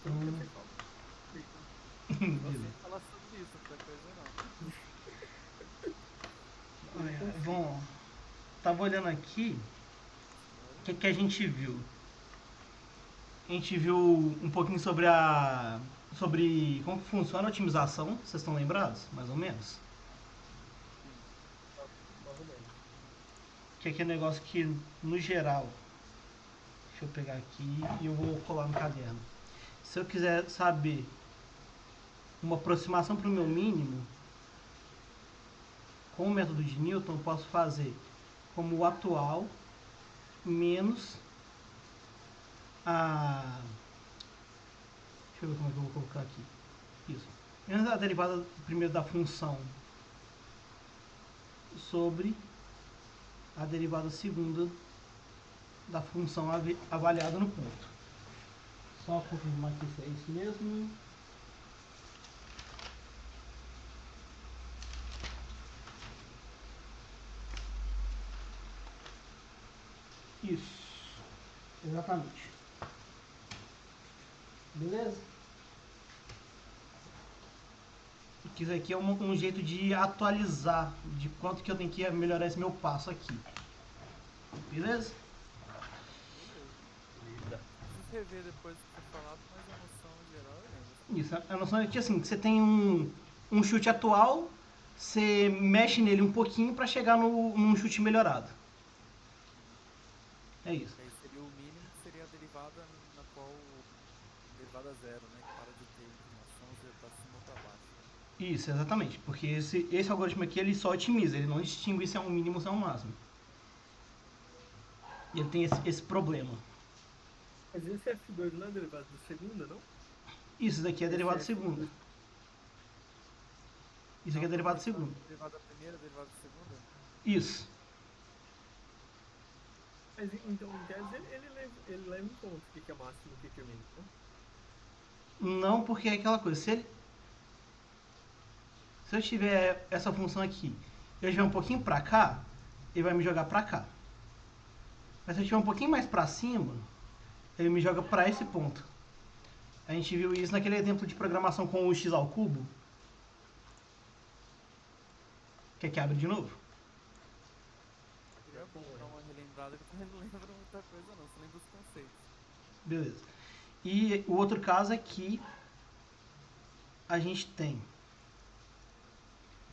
Então... Beleza. Falar sobre isso, outra coisa não. Bom, tava olhando aqui, o que a gente viu? A gente viu um pouquinho sobre como funciona a otimização, vocês estão lembrados? Mais ou menos? Sim. Mais ou menos. Que é aquele negócio que, no geral, deixa eu pegar aqui e eu vou colar no caderno. Se eu quiser saber uma aproximação para o meu mínimo, com o método de Newton, eu posso fazer como o atual menos a... Deixa eu ver como é que eu vou colocar aqui. Isso. Menos a derivada primeiro da função sobre a derivada segunda da função avaliada no ponto. Só confirmar que isso é isso mesmo. Isso. Exatamente. Beleza? Que isso aqui é um jeito de atualizar de quanto que eu tenho que melhorar esse meu passo aqui. Beleza? Beleza. Preciso rever depois do que foi falado, mas a noção geral eu lembro. Isso, a noção é que assim, você tem um chute atual, você mexe nele um pouquinho para chegar num chute melhorado. É isso. Aí seria o mínimo, que seria a derivada na qual... derivada zero, né? Que para de ter inclinação, você para cima ou para baixo. Isso, exatamente. Porque esse algoritmo aqui ele só otimiza, ele não distingue se é um mínimo ou se é um máximo. E ele tem esse problema. Mas esse F2 não é derivado da segunda, não? Isso daqui é derivado F2. segundo. Isso aqui é derivado segundo. Derivada da primeira, derivada da segunda? Isso. Mas então, em tese, ele leva em conta o que é máximo e o que é mínimo, não? Não, porque é aquela coisa. Se eu tiver essa função aqui, eu tiver um pouquinho pra cá, ele vai me jogar pra cá. Mas se eu tiver um pouquinho mais pra cima, ele me joga pra esse ponto. A gente viu isso naquele exemplo de programação com o x ao cubo. Quer que abre de novo? Seria bom dar uma relembrada, que eu não lembro muita coisa não, só lembro os conceitos. Beleza. E o outro caso é que a gente tem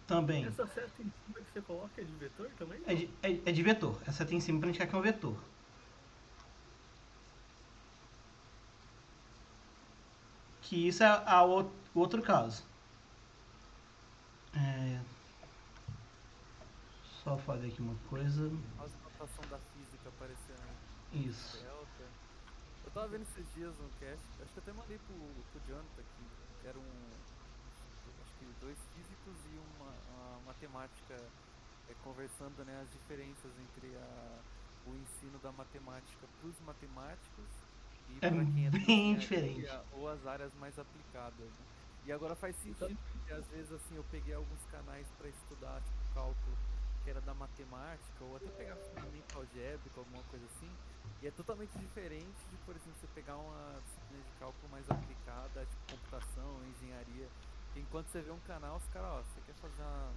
também... Essa seta em cima que você coloca é de vetor também? É de vetor. Essa seta em cima pra indicar que é um vetor. Que isso é o outro caso. Só fazer aqui uma coisa. A notação da física aparecendo. Isso. Delta. Eu tava vendo esses dias no cast, acho que até mandei pro Jonathan aqui, que era acho que dois físicos e uma matemática conversando, né, as diferenças entre o ensino da matemática para os matemáticos e É para quem é da bem engenharia diferente. ou as áreas mais aplicadas, né? E agora faz sentido, porque às vezes assim eu peguei alguns canais para estudar, tipo cálculo, que era da matemática, ou até pegar fundamento algébrico, alguma coisa assim, e é totalmente diferente de, por exemplo, você pegar uma disciplina de cálculo mais aplicada, tipo computação, engenharia. Enquanto você vê um canal, os caras, ó, você quer fazer uma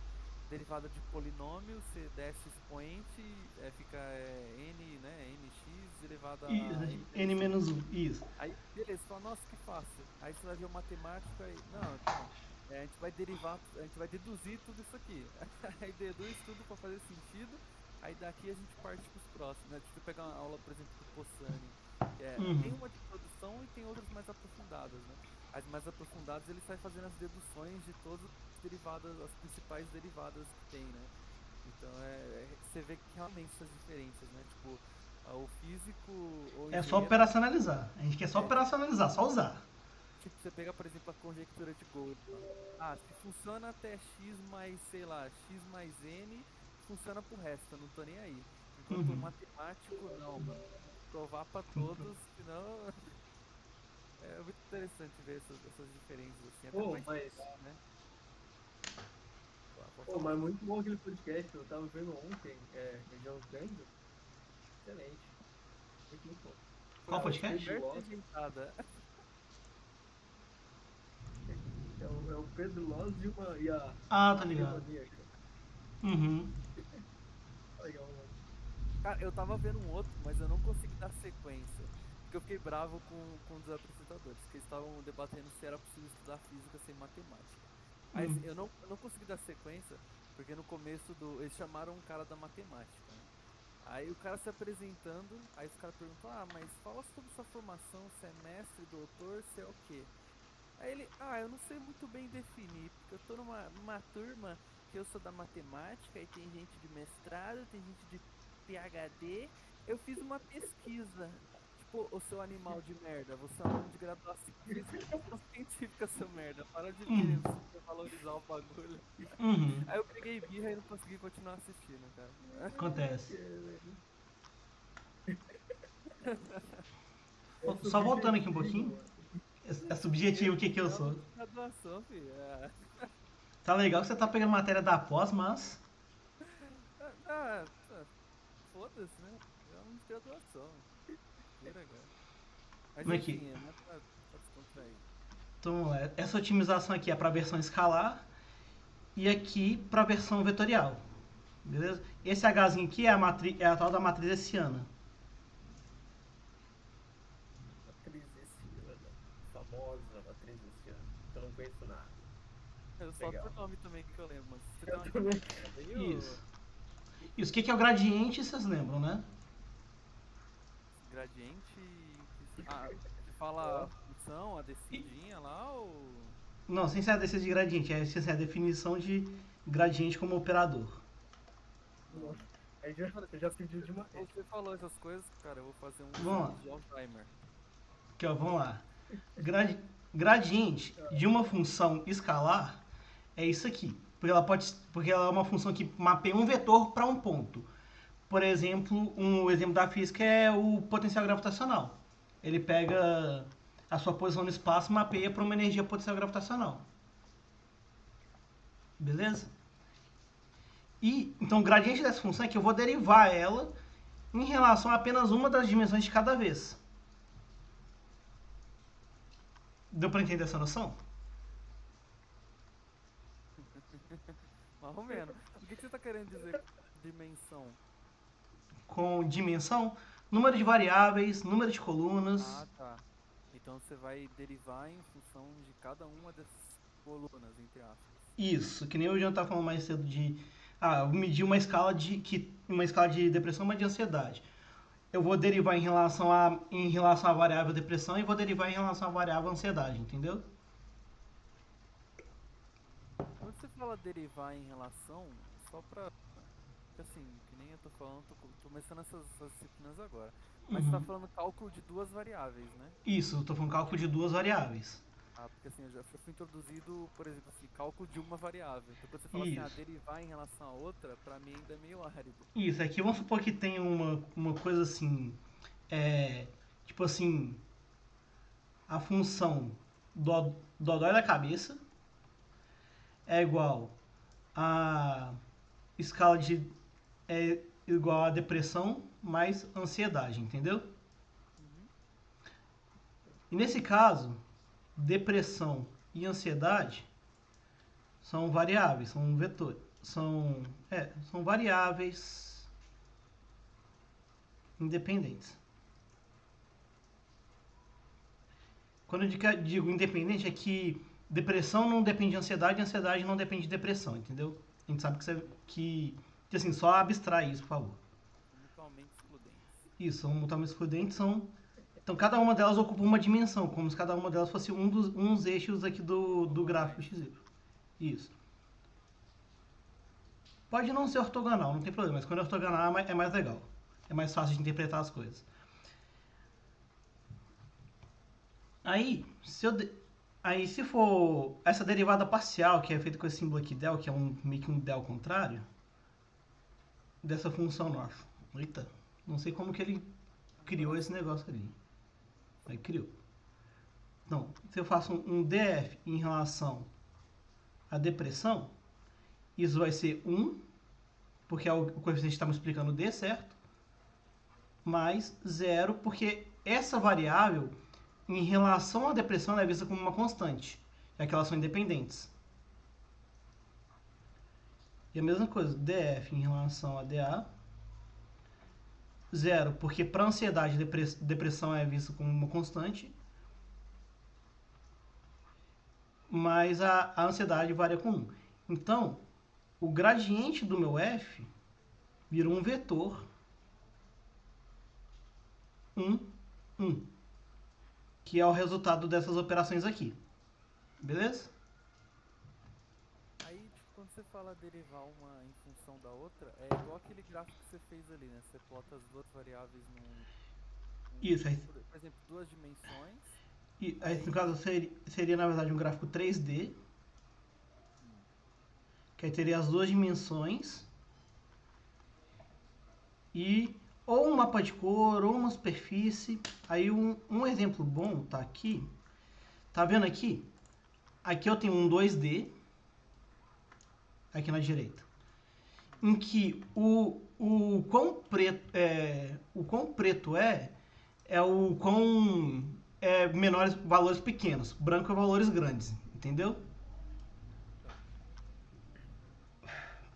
derivada de polinômio, você desce o expoente, fica n, né, nx elevado a N menos 1, isso. Aí, beleza, você fala, nossa, que fácil. Aí você vai ver o matemático, aí, não, então, a gente vai derivar, a gente vai deduzir tudo isso aqui. Aí deduz tudo para fazer sentido, aí daqui a gente parte para os próximos, né? Deixa eu pegar uma aula, por exemplo, do Possani, que tem uma de produção e tem outras mais aprofundadas, né? As mais aprofundadas ele sai fazendo as deduções de todas as derivadas, as principais derivadas que tem, né? Então você vê que realmente essas diferenças, né? Tipo, o físico ou É só operacionalizar. A gente quer só operacionalizar, só usar. Tipo, você pega, por exemplo, a conjectura de Gödel. Se funciona até x mais, sei lá, x mais n, funciona pro resto, eu não tô nem aí. Enquanto o matemático, não, mano. Provar pra todos, senão... É muito interessante ver essas diferenças, assim, até mais legal, né? Mas muito bom aquele podcast, eu tava vendo ontem, Região Grande. Excelente. Muito bom. Qual podcast? É o Pedro Loz e a Ah, tá ligado. Demoníaca. Uhum. Legal, mano. Cara, eu tava vendo um outro, mas eu não consegui dar sequência. Porque eu fiquei bravo com os apresentadores, que eles estavam debatendo se era possível estudar física sem matemática. Aí assim, Hum. eu não consegui dar sequência, porque no começo do. Eles chamaram um cara da matemática, né? Aí o cara se apresentando, aí os caras perguntam, mas fala sobre sua formação, você é mestre, doutor, você é o quê? Aí ele, eu não sei muito bem definir, porque eu tô numa turma que eu sou da matemática e tem gente de mestrado, tem gente de PhD. Eu fiz uma pesquisa. Tipo, o seu animal de merda, você é um aluno de graduação científica, seu merda. Para de Uhum. querer valorizar o bagulho. Uhum. Aí eu peguei birra e não consegui continuar assistindo, cara. Acontece. É Só voltando aqui um subjetivo, pouquinho. mano. É subjetivo o que que eu É aluno sou. de graduação, filho. Tá legal que você tá pegando matéria da pós, mas. Foda-se, né? É aluno de graduação. Vira, cara. Mas Como é que. enfim, é mais pra descontrair. Então, vamos lá. Essa otimização aqui é para a versão escalar e aqui para a versão vetorial. Beleza? Esse Hzinho aqui é a tal da matriz hessiana. Matriz hessiana. Famosa matriz hessiana. Eu não conheço nada. Só Legal. por nome também que eu lembro, mas você tem Eu uma também. aí, Isso. Isso, o que é o gradiente, vocês lembram, né? gradiente. Você fala a função, a descidinha lá, ou. Não, sem ser a descida de gradiente, é sem ser a definição de gradiente como operador. Não. Aí Mano, já pediu demais. você falou essas coisas, cara, eu vou fazer um Vamos lá. exame de Alzheimer. Aqui, ó, vamos lá. Gradiente de uma função escalar é isso aqui. Porque ela é uma função que mapeia um vetor para um ponto. Por exemplo, um exemplo da física é o potencial gravitacional. Ele pega a sua posição no espaço e mapeia para uma energia potencial gravitacional. Beleza? E então o gradiente dessa função é que eu vou derivar ela em relação a apenas uma das dimensões de cada vez. Deu para entender essa noção? Mais ou menos. O que você tá querendo dizer com dimensão? Com dimensão, número de variáveis, número de colunas. Tá. Então você vai derivar em função de cada uma dessas colunas, entre aspas. Isso, que nem eu já estava falando mais cedo de eu medir uma escala de depressão, mas de ansiedade. Eu vou derivar em relação à variável depressão e vou derivar em relação à variável ansiedade, entendeu? Quando você fala derivar em relação, só pra. Assim, que nem eu tô falando, tô começando essas disciplinas agora. Mas você tá falando cálculo de duas variáveis, né? Isso, eu estou falando cálculo de duas variáveis. Porque assim, eu já fui introduzido, por exemplo, assim, cálculo de uma variável. Então quando você fala Isso. assim, derivar em relação a outra, pra mim ainda é meio árido. Isso, aqui vamos supor que tem uma coisa assim, tipo assim, a função dodói da cabeça é igual a escala de é igual a depressão mais ansiedade, entendeu? Uhum. E nesse caso, depressão e ansiedade são variáveis, são vetores, são variáveis independentes. Quando eu digo independente é que depressão não depende de ansiedade e ansiedade não depende de depressão, entendeu? A gente sabe que assim, só abstrai isso, por favor. Mutuamente excludentes. Isso, são mutuamente excludentes, então cada uma delas ocupa uma dimensão, como se cada uma delas fosse uns eixos aqui do gráfico XY. Isso. Pode não ser ortogonal, não tem problema, mas quando é ortogonal é mais legal. É mais fácil de interpretar as coisas. Aí, se for essa derivada parcial, que é feita com esse símbolo aqui del, que é meio que um del contrário, dessa função nossa. Eita, não sei como que ele criou esse negócio ali. Aí criou. Então, se eu faço um df em relação à depressão, isso vai ser 1, porque é o coeficiente que está me explicando d, certo? Mais 0, porque essa variável, em relação à depressão, ela é vista como uma constante. é que elas são independentes. E a mesma coisa, DF em relação a DA. 0, porque para ansiedade, depressão é visto como uma constante. Mas a ansiedade varia com 1. Então, o gradiente do meu f vira um vetor 1, 1, que é o resultado dessas operações aqui. Beleza? Aí, tipo, quando você fala derivar uma em função da outra, é igual aquele gráfico que você fez ali, né? Você plota as duas variáveis Isso, aí, por exemplo, duas dimensões. aí no caso seria na verdade um gráfico 3D, que aí teria as duas dimensões e ou um mapa de cor ou uma superfície. Aí um exemplo bom tá aqui. Tá vendo aqui? Aqui eu tenho um 2D aqui na direita, em que o quão preto é o quão menores valores pequenos, branco é valores grandes, entendeu?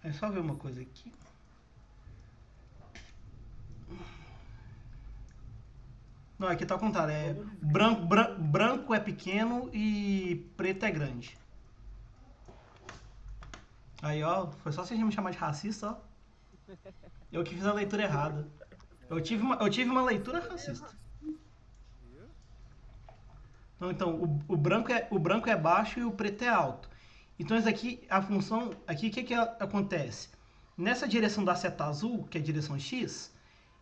É só ver uma coisa aqui. Não, aqui tá ao contrário, branco é pequeno e preto é grande. Aí, ó, foi só vocês me chamar de racista, ó. Eu que fiz a leitura errada. Eu tive uma leitura racista. Viu? Então o branco é baixo e o preto é alto. Então, isso aqui, a função, aqui, o que acontece? Nessa direção da seta azul, que é a direção x,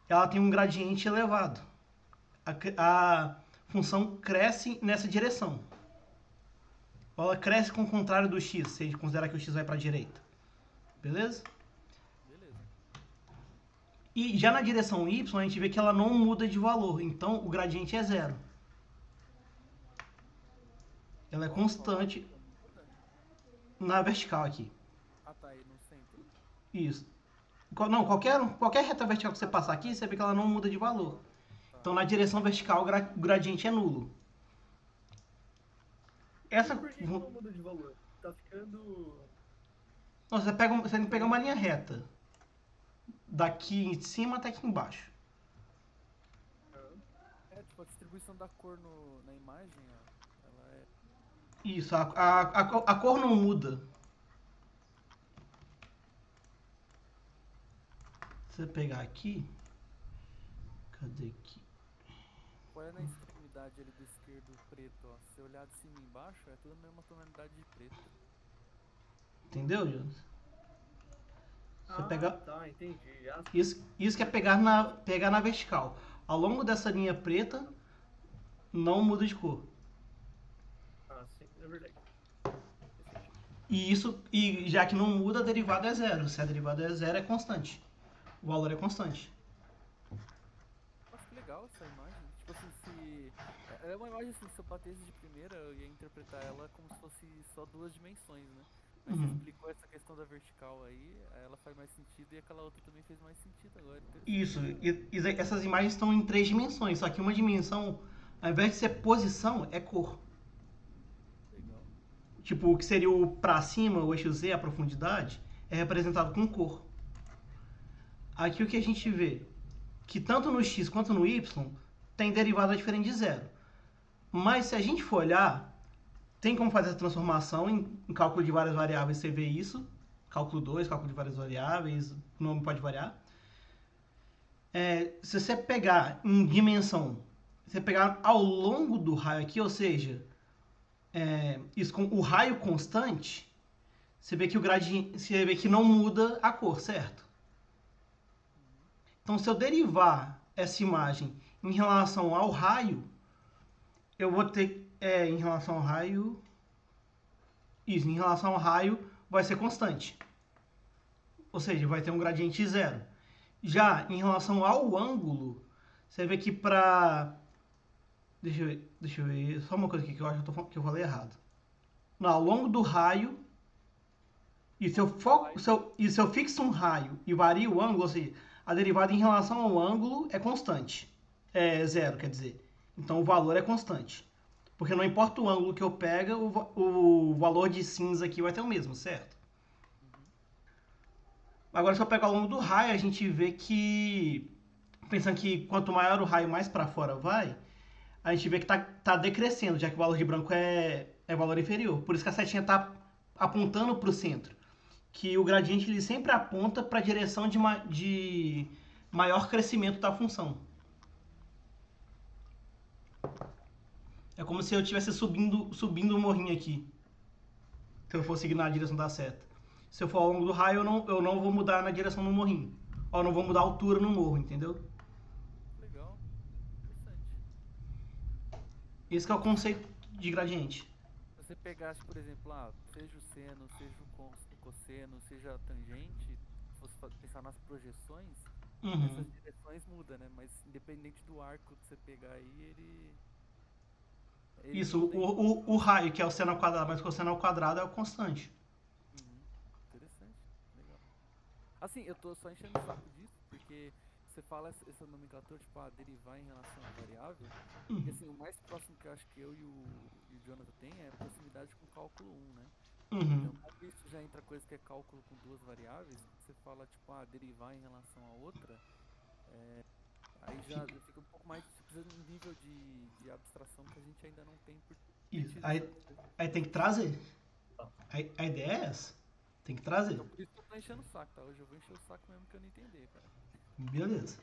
ela tem um gradiente elevado. A função cresce nessa direção. Ela cresce com o contrário do x, se a gente considerar que o x vai para a direita. Beleza? Beleza. E já na direção y, a gente vê que ela não muda de valor. Então, o gradiente é 0. Ela é constante na vertical aqui. Ah, tá aí no centro. Isso. Não, qualquer reta vertical que você passar aqui, você vê que ela não muda de valor. Então, na direção vertical, o gradiente é nulo. Essa... Por que não muda de valor? Tá ficando... Não, você tem que pegar uma linha reta. Daqui em cima até aqui embaixo. É, tipo, a distribuição da cor na imagem, ó, ela é... Isso, a cor não muda. Se você pegar aqui... Cadê aqui? Olha na extremidade ali do esquerdo preto, ó. Se você olhar de cima e embaixo, é tudo a mesma tonalidade de preto. Entendeu, Jonas? Você pega... tá, entendi. Isso que é pegar na vertical. Ao longo dessa linha preta, não muda de cor. Ah, sim, é verdade. E já que não muda, a derivada é 0. Se a derivada é 0, é constante. O valor é constante. Nossa, que legal essa imagem. Tipo assim, se... É uma imagem assim, se eu batesse de primeira, eu ia interpretar ela como se fosse só duas dimensões, né? Mas você explicou essa questão da vertical aí ela faz mais sentido e aquela outra também fez mais sentido agora. Isso. E essas imagens estão em 3 dimensões. Só que uma dimensão, ao invés de ser posição, é cor. Legal. Tipo, o que seria o pra cima, o eixo Z, a profundidade, é representado com cor. Aqui o que a gente vê? Que tanto no x quanto no y tem derivada diferente de 0. Mas se a gente for olhar, tem como fazer essa transformação em cálculo de várias variáveis, você vê isso. Cálculo 2, cálculo de várias variáveis, o nome pode variar. Se você pegar em dimensão, você pegar ao longo do raio aqui, ou seja, isso com o raio constante, você vê que o gradiente, você vê que não muda a cor, certo? Então, se eu derivar essa imagem em relação ao raio, eu vou ter em relação ao raio, isso, em relação ao raio vai ser constante. Ou seja, vai ter um gradiente 0. Já em relação ao ângulo, você vê que para... Deixa eu ver, só uma coisa aqui que eu acho que eu falei errado. Não, ao longo do raio, e se eu fixo um raio e vario o ângulo, ou seja, a derivada em relação ao ângulo é constante. É 0, quer dizer. Então o valor é constante. Porque não importa o ângulo que eu pega, o valor de cinza aqui vai ter o mesmo, certo? Uhum. Agora, se eu pegar ao longo do raio, a gente vê que, pensando que quanto maior o raio, mais para fora vai, a gente vê que tá decrescendo, já que o valor de branco é valor inferior. Por isso que a setinha está apontando para o centro. Que o gradiente ele sempre aponta para a direção de maior crescimento da função. É como se eu estivesse subindo um morrinho aqui. Se eu for seguir na direção da seta. Se eu for ao longo do raio, eu não vou mudar na direção do morrinho. Ou não vou mudar a altura no morro, entendeu? Legal. Interessante. Esse que é o conceito de gradiente. Se você pegasse, por exemplo, seja o seno, seja o cosseno, seja a tangente, fosse pensar nas projeções, Uhum. essas direções mudam, né? Mas independente do arco que você pegar aí, ele Isso, muda em o raio, que é o seno ao quadrado, mas o cosseno ao quadrado é o constante. Uhum. Interessante, legal. Assim, eu tô só enchendo o saco disso, porque você fala essa nomenclatura, tipo, derivar em relação à variável, e assim, o mais próximo que eu acho que eu e o Jonathan tem é proximidade com cálculo um, né? Uhum. Então, como isso já entra coisa que é cálculo com duas variáveis, quando você fala, tipo, derivar em relação a outra, aí já Fica. fica um pouco mais, você precisa de um nível de abstração que a gente ainda não tem por ter Isso. tido Aí tem que essas trazer. A ideia é essa. Tem que trazer. Então por isso que eu tô enchendo o saco, tá? Hoje eu vou encher o saco mesmo que eu não entender, cara. Beleza.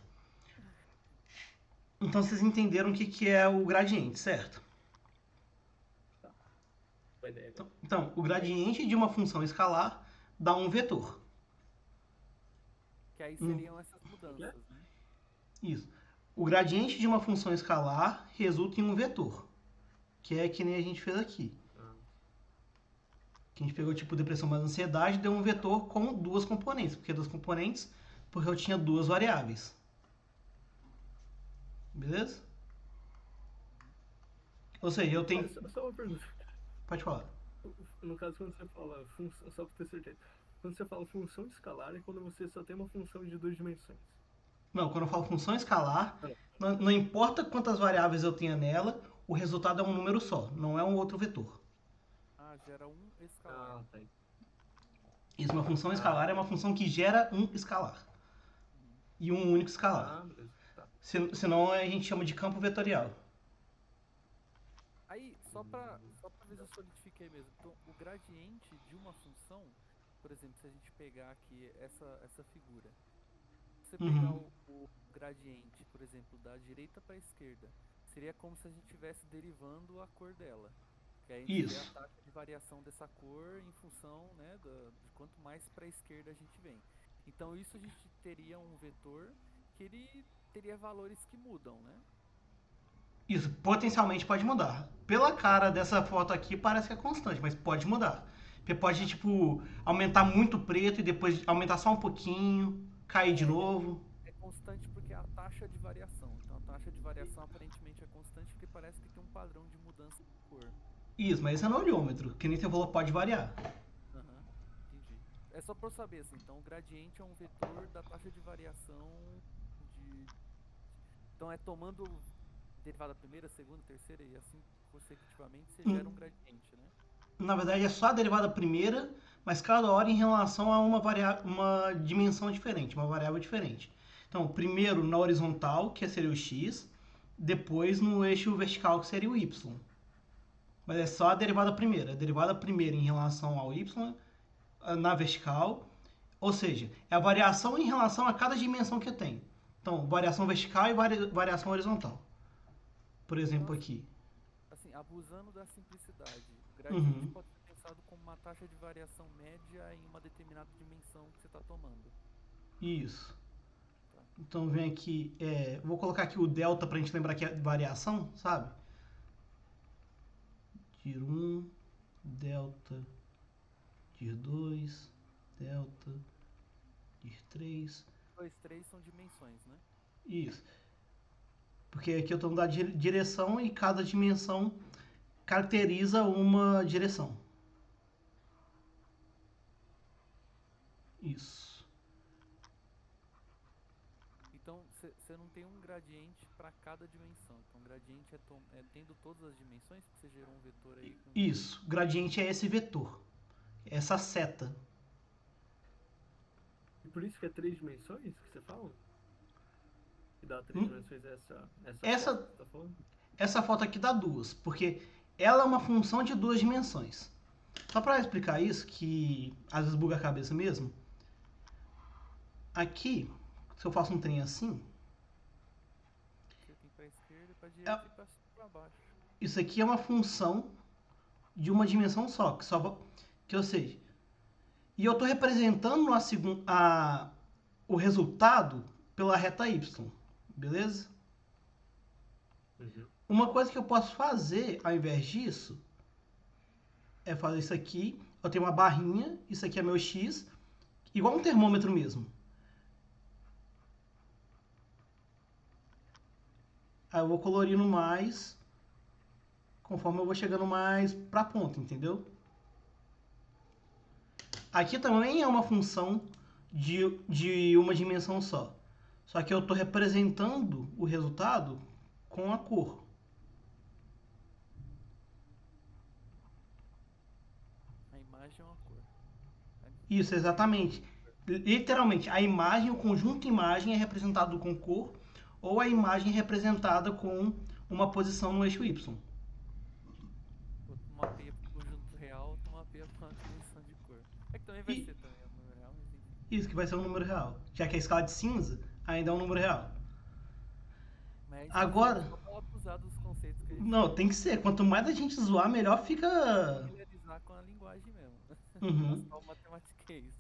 Então vocês entenderam o que é o gradiente, certo? Tá. Boa ideia, cara. Então, o Aí, gradiente de uma função escalar dá um vetor. Que aí Um- seriam essas né? mudanças, né? isso. O gradiente de uma função escalar resulta em um vetor, que é que nem a gente fez aqui. Ah, Que a gente pegou tipo depressão mais ansiedade, deu um vetor com duas componentes. Por que duas componentes? Porque eu tinha duas variáveis. Beleza? Ou seja, eu tenho. só uma pergunta. Pode falar. No caso, quando você fala função, só para ter certeza, quando você fala função escalar é quando você só tem uma função de duas dimensões. Não, quando eu falo função escalar, Ah, não. não importa quantas variáveis eu tenha nela, o resultado é um número só, não é um outro vetor. Gera um escalar. Ah, tá aí. Isso, uma função Ah, escalar é uma beleza. função que gera um escalar. Uhum. E um único escalar. Ah, beleza. Tá. Senão a gente chama de campo vetorial. Aí, só pra ver se eu solidifiquei mesmo. Então, o gradiente de uma função, por exemplo, se a gente pegar aqui essa figura, se você pegar Uhum. o gradiente, por exemplo, da direita para a esquerda, seria como se a gente estivesse derivando a cor dela. Que aí a gente vê a Isso. taxa de variação dessa cor em função, né, de quanto mais para a esquerda a gente vem. Então isso a gente teria um vetor que ele teria valores que mudam, né? Isso, potencialmente pode mudar. Pela cara dessa foto aqui, parece que é constante, mas pode mudar. Porque pode, Ah, tipo, aumentar muito preto e depois aumentar só um pouquinho, cair de é, é, novo. é constante porque é a taxa de variação. Então a taxa de variação aparentemente é constante porque parece que tem um padrão de mudança de cor. Isso, mas esse é no olhômetro, que nem você falou, pode variar. Aham, entendi. É só para eu saber assim, então o gradiente é um vetor da taxa de variação de então é tomando derivada primeira, segunda, terceira e assim consecutivamente você gera um gradiente, né? Na verdade, é só a derivada primeira, mas cada hora em relação a uma dimensão diferente, uma variável diferente. Então, primeiro na horizontal, que seria o x, depois no eixo vertical, que seria o y. Mas é só a derivada primeira. A derivada primeira em relação ao y na vertical, ou seja, é a variação em relação a cada dimensão que eu tenho. Então, variação vertical e variação horizontal. Por Então exemplo, aqui. assim, abusando da simplicidade, o gradiente Uhum. pode ser pensado como uma taxa de variação média em uma determinada dimensão que você está tomando. Isso. Tá? Então vem aqui, vou colocar aqui o delta para a gente lembrar que é variação, sabe? Dir 1, delta, dir 2, delta, dir 3. 2, 3 são dimensões, né? Isso. Porque aqui eu estou dando a direção e cada dimensão caracteriza uma direção. Isso. Então você não tem um gradiente para cada dimensão. Então, gradiente é tendo todas as dimensões, porque você gerou um vetor aí. Isso, gradiente é esse vetor, essa seta. E por isso que é 3 dimensões que você fala? Que dá 3 dimensões Essa, foto que você tá falando? essa foto aqui dá 2, porque ela é uma função de 2 dimensões. Só para explicar isso, que às vezes buga a cabeça mesmo. Aqui, se eu faço um trem assim, Você tem para esquerda, para direita e para baixo. isso aqui é uma função de uma dimensão só, que ou seja, e eu estou representando o resultado pela reta y, beleza? Uhum. Uma coisa que eu posso fazer ao invés disso é fazer isso aqui. Eu tenho uma barrinha, isso aqui é meu x, igual um termômetro mesmo. Aí eu vou colorindo mais conforme eu vou chegando mais para a ponta, entendeu? Aqui também é uma função de uma dimensão só. Só que eu estou representando o resultado com a cor. A imagem é uma cor. Isso, exatamente. Literalmente, a imagem, o conjunto imagem é representado com cor ou a imagem é representada com uma posição no eixo Y. Outro mapeia para o conjunto real, outro mapeia para uma dimensão de cor. É que também vai ser também o número real, mas enfim. Isso que vai ser um número real. Já que a escala de cinza ainda é um número real. Mas Agora, só para abusar dos conceitos que a gente não, tem que ser. Quanto mais a gente zoar, melhor fica. familiarizar com a linguagem mesmo. Uhum. Só matemática é isso.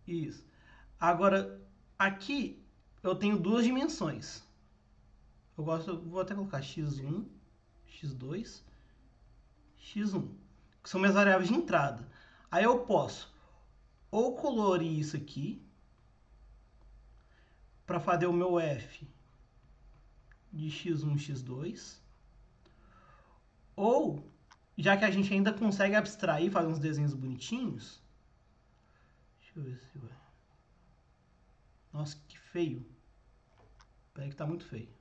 Isso. Agora, aqui eu tenho 2 dimensões. Vou até colocar x1, x2, x1, que são minhas variáveis de entrada. Aí eu posso ou colorir isso aqui para fazer o meu f de x1, x2, ou, já que a gente ainda consegue abstrair, fazer uns desenhos bonitinhos. Deixa eu ver se vai. Nossa, que feio. Peraí que tá muito feio.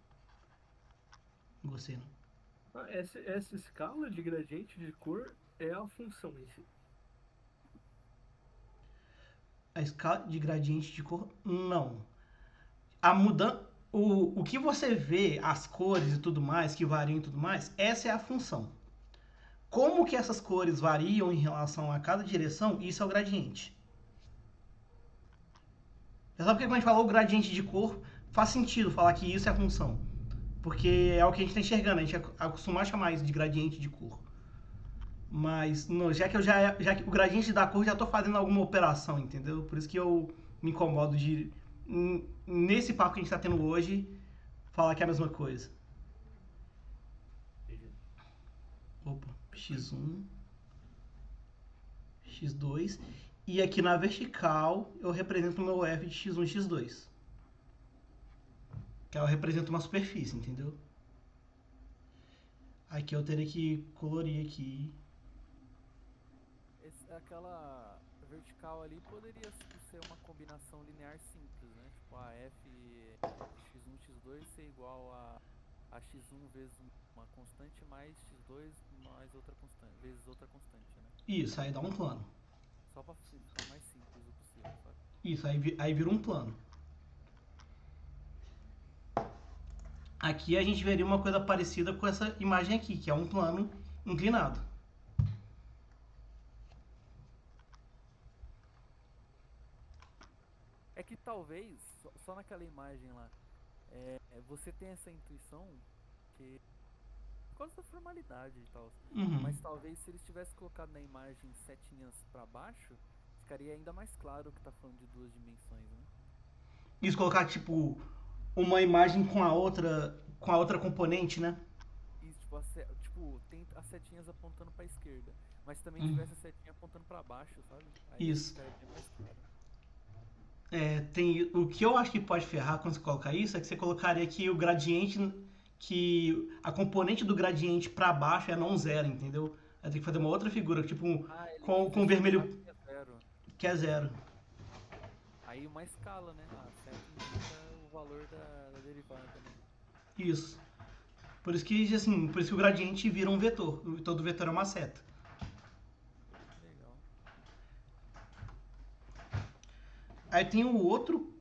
Não gostei não. Essa escala de gradiente de cor é a função em si. A escala de gradiente de cor, não. A mudança, o que você vê, as cores e tudo mais, que variam e tudo mais, essa é a função. Como que essas cores variam em relação a cada direção, isso é o gradiente. É só porque quando a gente falou o gradiente de cor, faz sentido falar que isso é a função. Porque é o que a gente está enxergando, a gente acostuma a chamar isso de gradiente de cor. Mas não, já que o gradiente da cor já estou fazendo alguma operação, entendeu? Por isso que eu me incomodo de, nesse papo que a gente está tendo hoje, falar que é a mesma coisa. Opa, x1, x2. E aqui na vertical eu represento o meu f de x1, x2. Que eu represento uma superfície, entendeu? Aqui eu teria que colorir aqui. Aquela vertical ali poderia ser uma combinação linear simples, né? Tipo, a f x1, x2 ser igual a x1 vezes uma constante mais x2 mais outra constante, vezes outra constante, né? Isso, aí dá um plano. Só pra ficar mais simples o possível, sabe? Isso, aí vira um plano. Aqui a gente veria uma coisa parecida com essa imagem aqui, que é um plano inclinado. É que talvez, só naquela imagem lá, você tem essa intuição que por causa da formalidade e tal. Uhum. Mas talvez se eles tivessem colocado na imagem setinhas pra baixo, ficaria ainda mais claro que tá falando de 2 dimensões, né? Isso, colocar tipo uma imagem com a outra componente, né? Isso, tipo, tem as setinhas apontando pra esquerda, mas se também tivesse a setinha apontando pra baixo, sabe? Aí Isso. ficaria bem mais claro. O que eu acho que pode ferrar quando você colocar isso é que você colocaria que o gradiente, que a componente do gradiente para baixo é não zero, entendeu? Aí tem que fazer uma outra figura, tipo com vermelho que é zero. Aí uma escala, né? A seta indica o valor da derivada, né? Isso. Por isso que, assim, por isso que o gradiente vira um vetor. Todo vetor é uma seta. Legal. Aí tem o outro,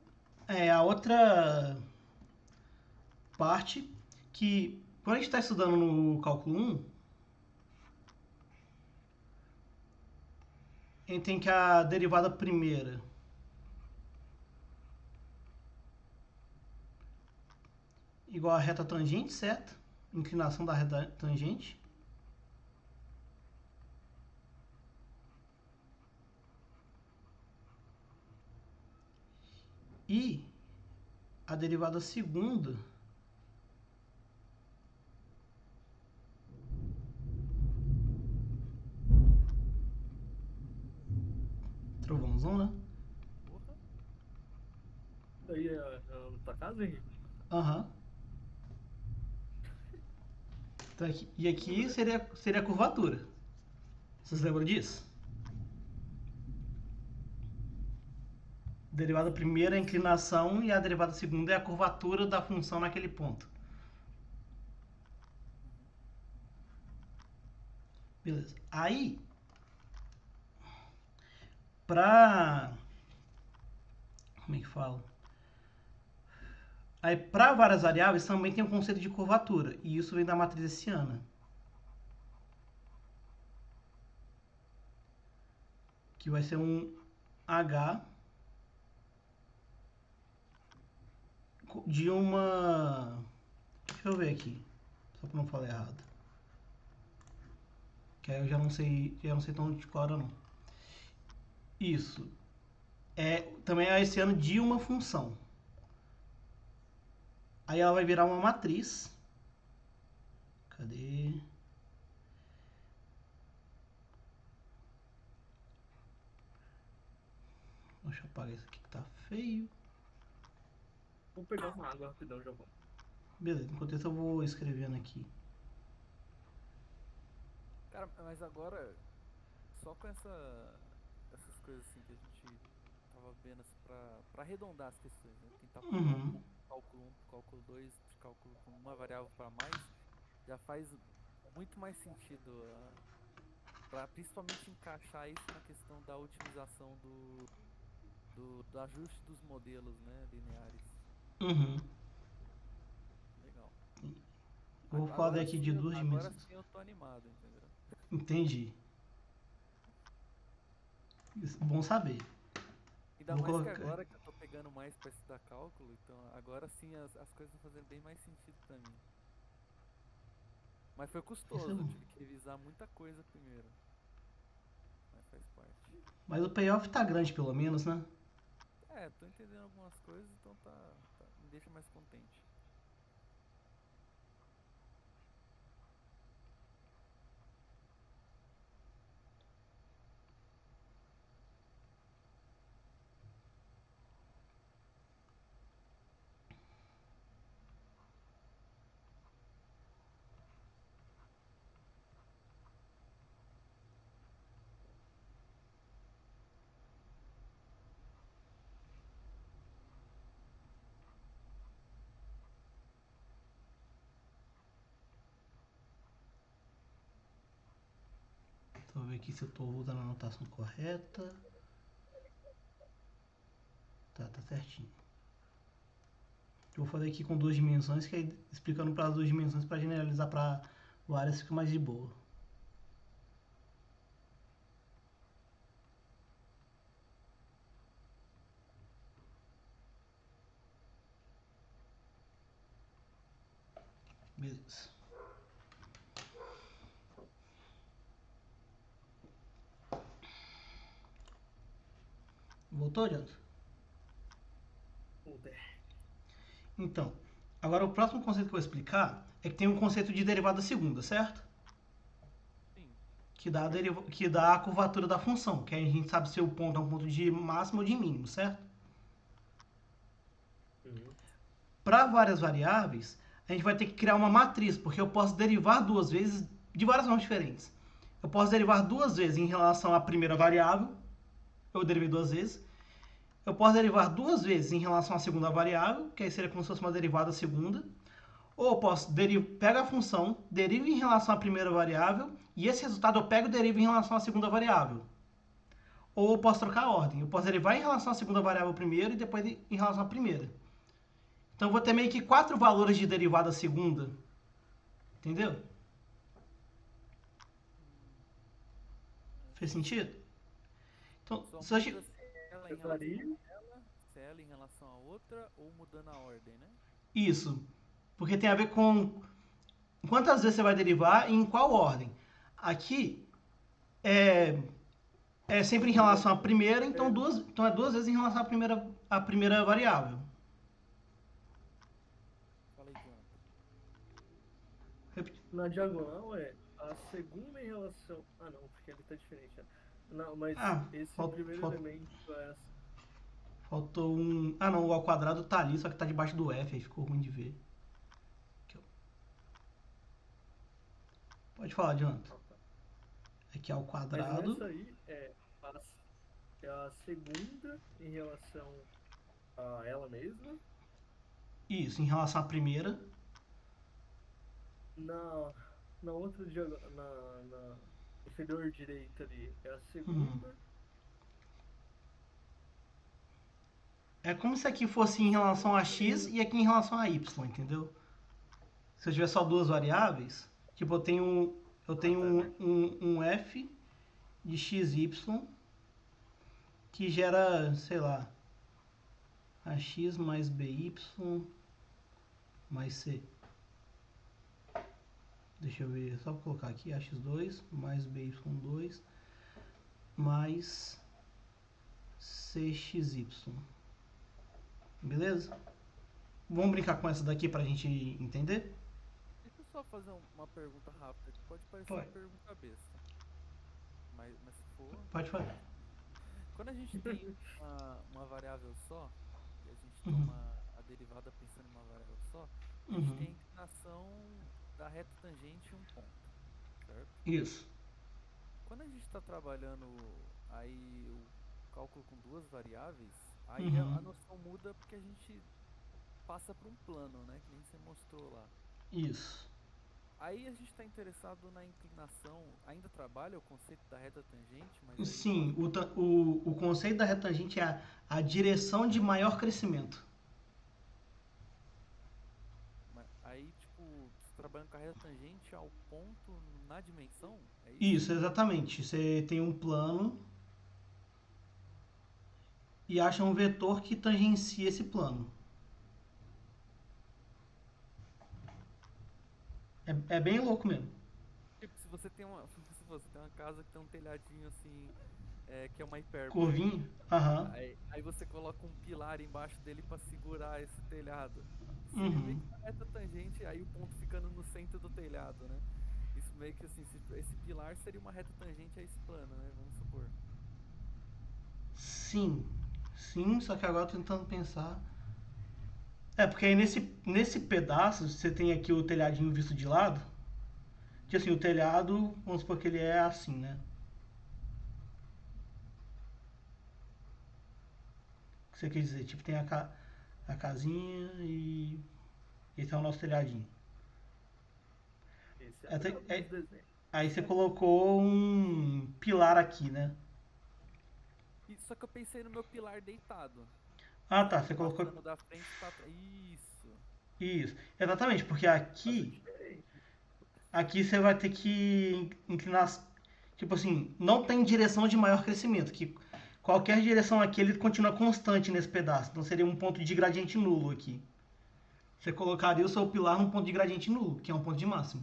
a outra parte que, quando a gente está estudando no cálculo 1, a gente tem que a derivada primeira igual a reta tangente, certo? Inclinação da reta tangente. E a derivada segunda trovãozão, né? Porra. Daí é na tua casa, Henrique? Aham. Então, e aqui seria a curvatura. Vocês lembram disso? Derivada primeira é a inclinação e a derivada segunda é a curvatura da função naquele ponto. Beleza. Aí, como é que fala? Aí, para várias variáveis, também tem um conceito de curvatura. E isso vem da matriz hessiana. Que vai ser um H de uma... Deixa eu ver aqui, só para não falar errado. Que aí eu já não sei tão de cor não. Isso. Também é esse ano de uma função. Aí ela vai virar uma matriz. Cadê? Deixa eu apagar isso aqui que tá feio. Vou pegar uma água rapidão, já vou. Beleza, enquanto isso eu vou escrevendo aqui. Cara, mas agora, só com essas coisas assim que a gente tava vendo assim, pra arredondar as questões, né? Tentar pular um pouco do cálculo 1 pro cálculo 2, de cálculo com uma variável para mais, já faz muito mais sentido para principalmente encaixar isso na questão da otimização do ajuste dos modelos, né, lineares. Uhum. Legal. Vou falar aqui de duas dimensões. Agora sim eu tô animado, entendeu? Entendi. Bom saber. Ainda mais que agora que eu tô pegando mais pra estudar cálculo, então agora sim as coisas estão fazendo bem mais sentido pra mim. Mas foi custoso, eu tive que revisar muita coisa primeiro. Mas faz parte. Mas o payoff tá grande pelo menos, né? Tô entendendo algumas coisas, então me deixa mais contente. Deixa eu ver aqui se eu tô usando a notação correta. Tá certinho. Eu vou fazer aqui com duas dimensões, que aí explicando para as duas dimensões para generalizar para várias fica mais de boa. Beleza. Voltou, Jonathan? Voltei. Então, agora o próximo conceito que eu vou explicar é que tem um conceito de derivada segunda, certo? Sim. Que dá a curvatura da função, que aí a gente sabe se o ponto é um ponto de máximo ou de mínimo, certo? Uhum. Para várias variáveis, a gente vai ter que criar uma matriz, porque eu posso derivar duas vezes de várias formas diferentes. Eu posso derivar duas vezes em relação à primeira variável, eu derivei duas vezes. Eu posso derivar duas vezes em relação à segunda variável, que aí seria como se fosse uma derivada segunda. Ou eu posso pego a função, derivo em relação à primeira variável, e esse resultado eu pego e derivo em relação à segunda variável. Ou eu posso trocar a ordem. Eu posso derivar em relação à segunda variável primeiro e depois em relação à primeira. Então eu vou ter meio que 4 valores de derivada segunda. Entendeu? Fez sentido? Então, Só se muda eu, se ela em Eu relação daria. a ela, se ela em relação a outra, ou mudando a ordem, né? isso. Porque tem a ver com quantas vezes você vai derivar e em qual ordem. Aqui é, é sempre em relação à primeira, então, então é 2 vezes em relação à primeira variável. Fala aí, Jonathan. Na diagonal é a segunda em relação. Ah, não, porque ele tá diferente. Né? Não, mas Ah, esse primeiro elemento é. faltou um. Ah, não, o ao quadrado tá ali, só que tá debaixo do F, aí ficou ruim de ver. Aqui, ó. Pode falar, Jonathan. Ah, tá. Aqui é ao Mas quadrado. nessa aí é a segunda em relação a ela mesma. Isso, em relação à primeira. Na, na outra diagonal, na inferior direita ali, é a Hum. segunda. É como se aqui fosse em relação a x e aqui em relação a y, entendeu? Se eu tiver só 2 variáveis, tipo, eu Ah, tenho tá, né? um f de x, y, que gera, sei lá, ax mais by mais c. Deixa eu ver, só colocar aqui ax2 mais by2 mais cxy. Beleza? Vamos brincar com essa daqui pra gente entender? Deixa eu só fazer uma pergunta rápida, que pode parecer uma Pode, pergunta besta. Mas se for, pode a falar. gente... Quando a gente tem uma variável só, e a gente Uhum. toma a derivada pensando em uma variável só, a gente Uhum. tem a inclinação da reta tangente em um ponto, certo? Isso. Quando a gente está trabalhando aí o cálculo com duas variáveis, aí a Uhum. noção muda porque a gente passa para um plano, né? Que nem você mostrou lá. Isso. Aí a gente está interessado na inclinação, ainda trabalha o conceito da reta tangente, mas aí Sim, passa. o conceito da retangente é a direção de maior crescimento. Aí, tipo, você trabalhando com a reta tangente ao ponto na dimensão, é isso? Isso, exatamente. Você tem um plano e acha um vetor que tangencia esse plano. É bem louco mesmo. Tipo, se você tem uma, se você tem uma casa que tem um telhadinho assim, que é uma hipérbole. Curvinho? Aham. Aí você coloca um pilar embaixo dele para segurar esse telhado. Seria meio Uhum. que uma reta tangente, aí o ponto ficando no centro do telhado, né? Isso meio que assim, esse pilar seria uma reta tangente a esse plano, né? Vamos supor. Sim. Sim, só que agora eu tô tentando pensar. É, porque aí nesse pedaço você tem aqui o telhadinho visto de lado. Que assim, o telhado, vamos supor que ele é assim, né? O que você quer dizer? Tipo, tem a casinha e esse é o nosso telhadinho. Esse é É, brabo nos desenhos. aí você colocou um pilar aqui, né? Só que eu pensei no meu pilar deitado, Ah, tá. sabe? Você colocou Passando da frente para trás. Isso. isso. Exatamente, porque Fazer aqui, diferente. aqui você vai ter que inclinar. Tipo assim, não tem direção de maior crescimento. Que qualquer direção aqui ele continua constante nesse pedaço. Então seria um ponto de gradiente nulo aqui. Você colocaria o seu pilar num ponto de gradiente nulo, que é um ponto de máximo.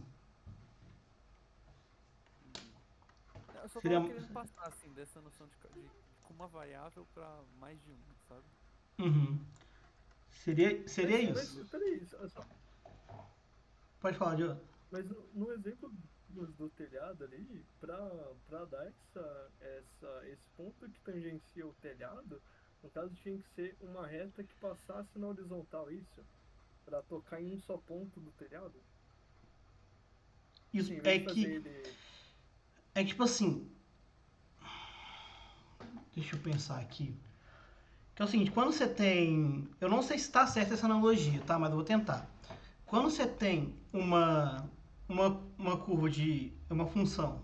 Entendi. Não, eu só Seria. tava querendo passar, assim, dessa noção de com uma variável para mais de uma, sabe? Uhum. Seria Mas isso. peraí, olha só. Pode falar, Diogo. Mas no exemplo do telhado ali, pra dar esse ponto que tangencia o telhado, no caso tinha que ser uma reta que passasse na horizontal, isso? Pra tocar em um só ponto do telhado? Isso Sim, em vez de fazer ele. é que tipo assim, deixa eu pensar aqui. Que é o seguinte, quando você tem, eu não sei se está certa essa analogia, tá? Mas eu vou tentar. Quando você tem uma curva de uma função,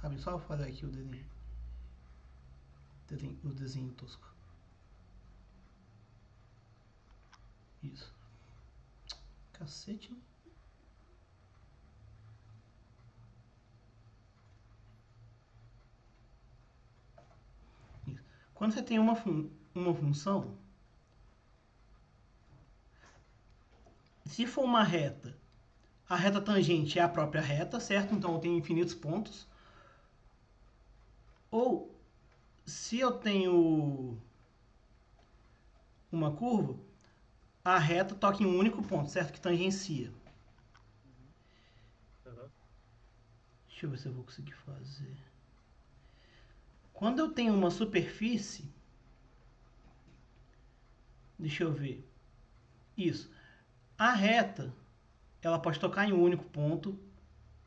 sabe? Só fazer aqui o desenho tosco. Isso. Cacete. Isso. Quando você tem uma função, se for uma reta, a reta tangente é a própria reta, certo? Então eu tenho infinitos pontos. Ou, se eu tenho uma curva, a reta toca em um único ponto, certo? Que tangencia. Aham. Deixa eu ver se eu vou conseguir fazer. Quando eu tenho uma superfície, deixa eu ver. Isso. A reta, ela pode tocar em um único ponto,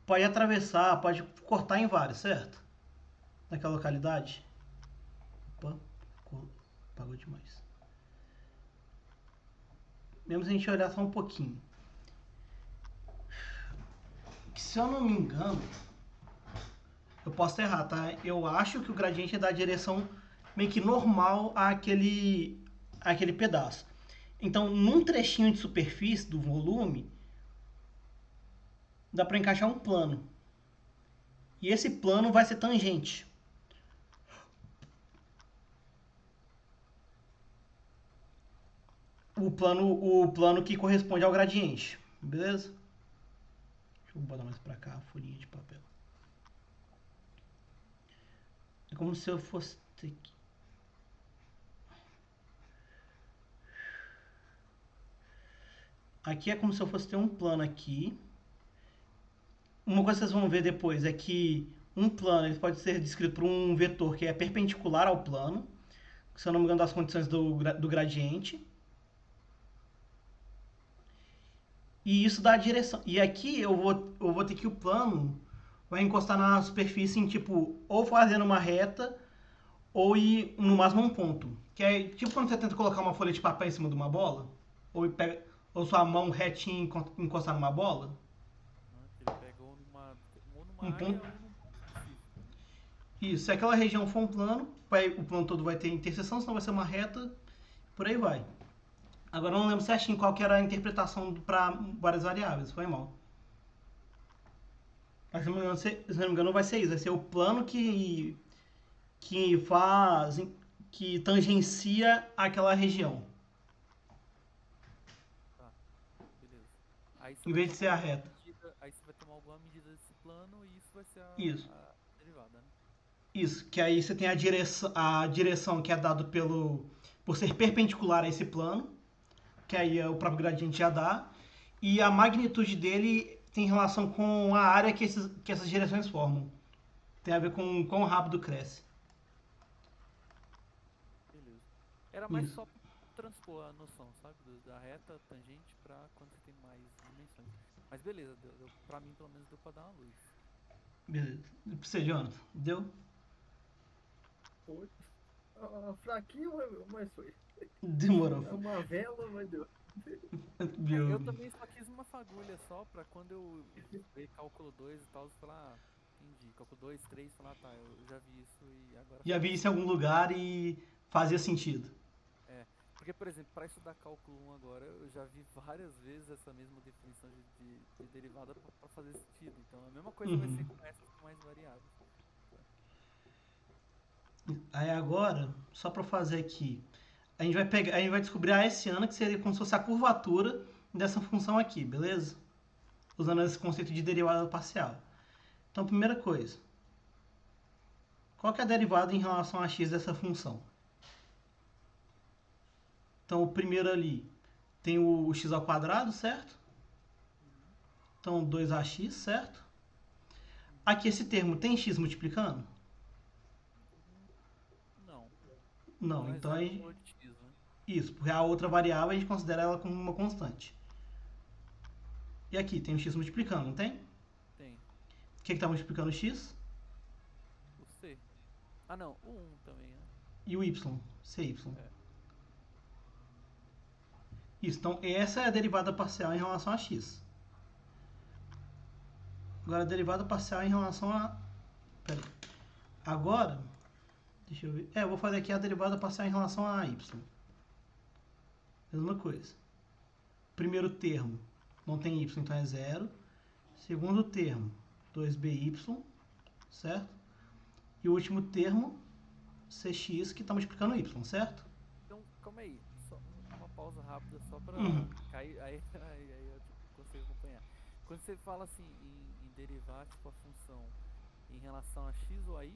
pode atravessar, pode cortar em vários, certo? Naquela localidade. Opa, apagou demais. Mesmo se a gente olhar só um pouquinho. Se eu não me engano, eu posso errar, tá? Eu acho que o gradiente é da direção meio que normal àquele pedaço. Então, num trechinho de superfície do volume, dá para encaixar um plano. E esse plano vai ser tangente. O plano que corresponde ao gradiente. Beleza? Deixa eu botar mais para cá a folhinha de papel. É como se eu fosse ter que... Aqui é como se eu fosse ter um plano aqui. Uma coisa que vocês vão ver depois é que um plano ele pode ser descrito por um vetor que é perpendicular ao plano, se eu não me engano das condições do gradiente. E isso dá a direção. E aqui eu vou ter que o plano vai encostar na superfície em tipo, ou fazendo uma reta, ou ir no máximo um ponto. Que é tipo quando você tenta colocar uma folha de papel em cima de uma bola, ou sua mão retinha encostar numa bola. Ele pega ou numa Um área ponto. ou num ponto específico. Isso, se aquela região for um plano, o plano todo vai ter interseção, senão vai ser uma reta, por aí vai. Agora eu não lembro certinho qual que era a interpretação para várias variáveis, foi mal. Mas se não me engano vai ser isso, vai ser o plano que faz, que tangencia aquela região, Tá, beleza. Aí você em vai vez de ser tomar a alguma reta. medida, aí você vai tomar alguma medida desse plano e isso vai ser Isso, a derivada, né? isso, que aí você tem a direção que é dado por ser perpendicular a esse plano, que aí o próprio gradiente já dá, e a magnitude dele tem relação com a área que essas direções formam. Tem a ver com quão rápido cresce. Beleza. Era mais Isso. só pra transpor a noção, sabe? Da reta tangente pra quando você tem mais dimensões. Mas beleza, pra mim pelo menos deu pra dar uma luz. Beleza. Pra você, Jonathan, deu? Foi. Fraquinho, mas foi. Demorou. É uma vela, mas deu. Eu também só quis uma fagulha só pra quando eu ver cálculo 2 e tal, falar, entendi. Cálculo 2, 3, falar, tá, eu já vi isso e agora Já vi faz isso em algum lugar e fazia sentido. É, porque, por exemplo, para estudar cálculo 1 agora, eu já vi várias vezes essa mesma definição de derivada para fazer sentido. Então, a mesma coisa vai ser com essas com mais variáveis. Aí agora, só para fazer aqui, a gente vai descobrir a S-ana, que seria como se fosse a curvatura dessa função aqui, beleza? Usando esse conceito de derivada parcial. Então, primeira coisa, qual que é a derivada em relação a x dessa função? Então, o primeiro ali tem o x ao quadrado, certo? Então, 2ax, certo? Aqui esse termo tem x multiplicando? Não. Não, Não então exato aí... valor de x, né? Isso, porque a outra variável a gente considera ela como uma constante. E aqui tem o x multiplicando, não tem? Tem. O que está multiplicando o x? O c. Ah, não. O 1 também, né? E o y, cy. É. Isso, então essa é a derivada parcial em relação a x. Agora a derivada parcial em relação a... Pera aí. Agora, deixa eu ver. Eu vou fazer aqui a derivada parcial em relação a y. Mesma coisa. Primeiro termo não tem y, então é zero. Segundo termo, 2by, certo? E o último termo, cx, que está multiplicando y, certo? Então, calma aí. Só uma pausa rápida só pra cair. Aí eu consigo acompanhar. Quando você fala assim em derivar tipo, a função em relação a x ou a y,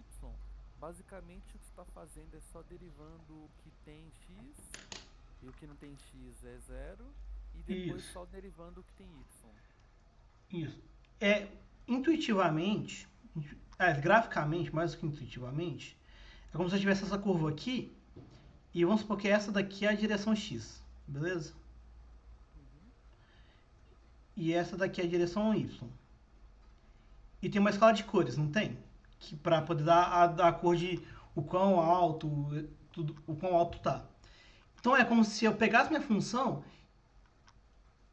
basicamente o que você está fazendo é só derivando o que tem x e o que não tem x é zero, e depois Isso. só derivando o que tem y. Isso. Intuitivamente, graficamente, mais do que intuitivamente, é como se eu tivesse essa curva aqui, e vamos supor que essa daqui é a direção x, beleza? E essa daqui é a direção y. E tem uma escala de cores, não tem? Que para poder dar a cor de o quão alto, o quão alto tá. Então é como se eu pegasse minha função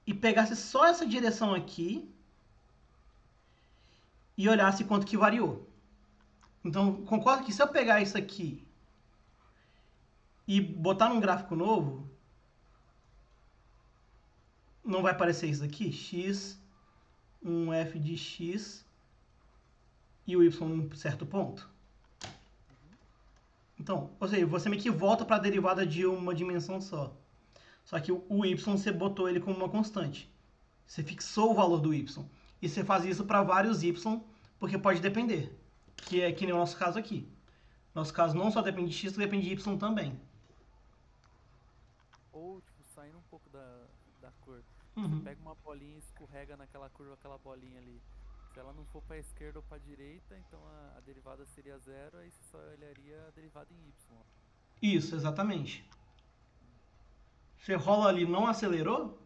e pegasse só essa direção aqui e olhasse quanto que variou. Então, concorda que se eu pegar isso aqui e botar num gráfico novo, não vai aparecer isso aqui? X, um f de x e o y num certo ponto? Então, ou seja, você meio que volta para a derivada de uma dimensão só. Só que o y você botou ele como uma constante. Você fixou o valor do y. E você faz isso para vários y, porque pode depender. Que é que nem o nosso caso aqui. Nosso caso não só depende de x, depende de y também. Ou, tipo, saindo um pouco da cor. Uhum. Você pega uma bolinha e escorrega naquela curva, aquela bolinha ali. Se ela não for para a esquerda ou para a direita, então a derivada seria zero, aí você só olharia a derivada em y. Isso, exatamente. Você rola ali, não acelerou?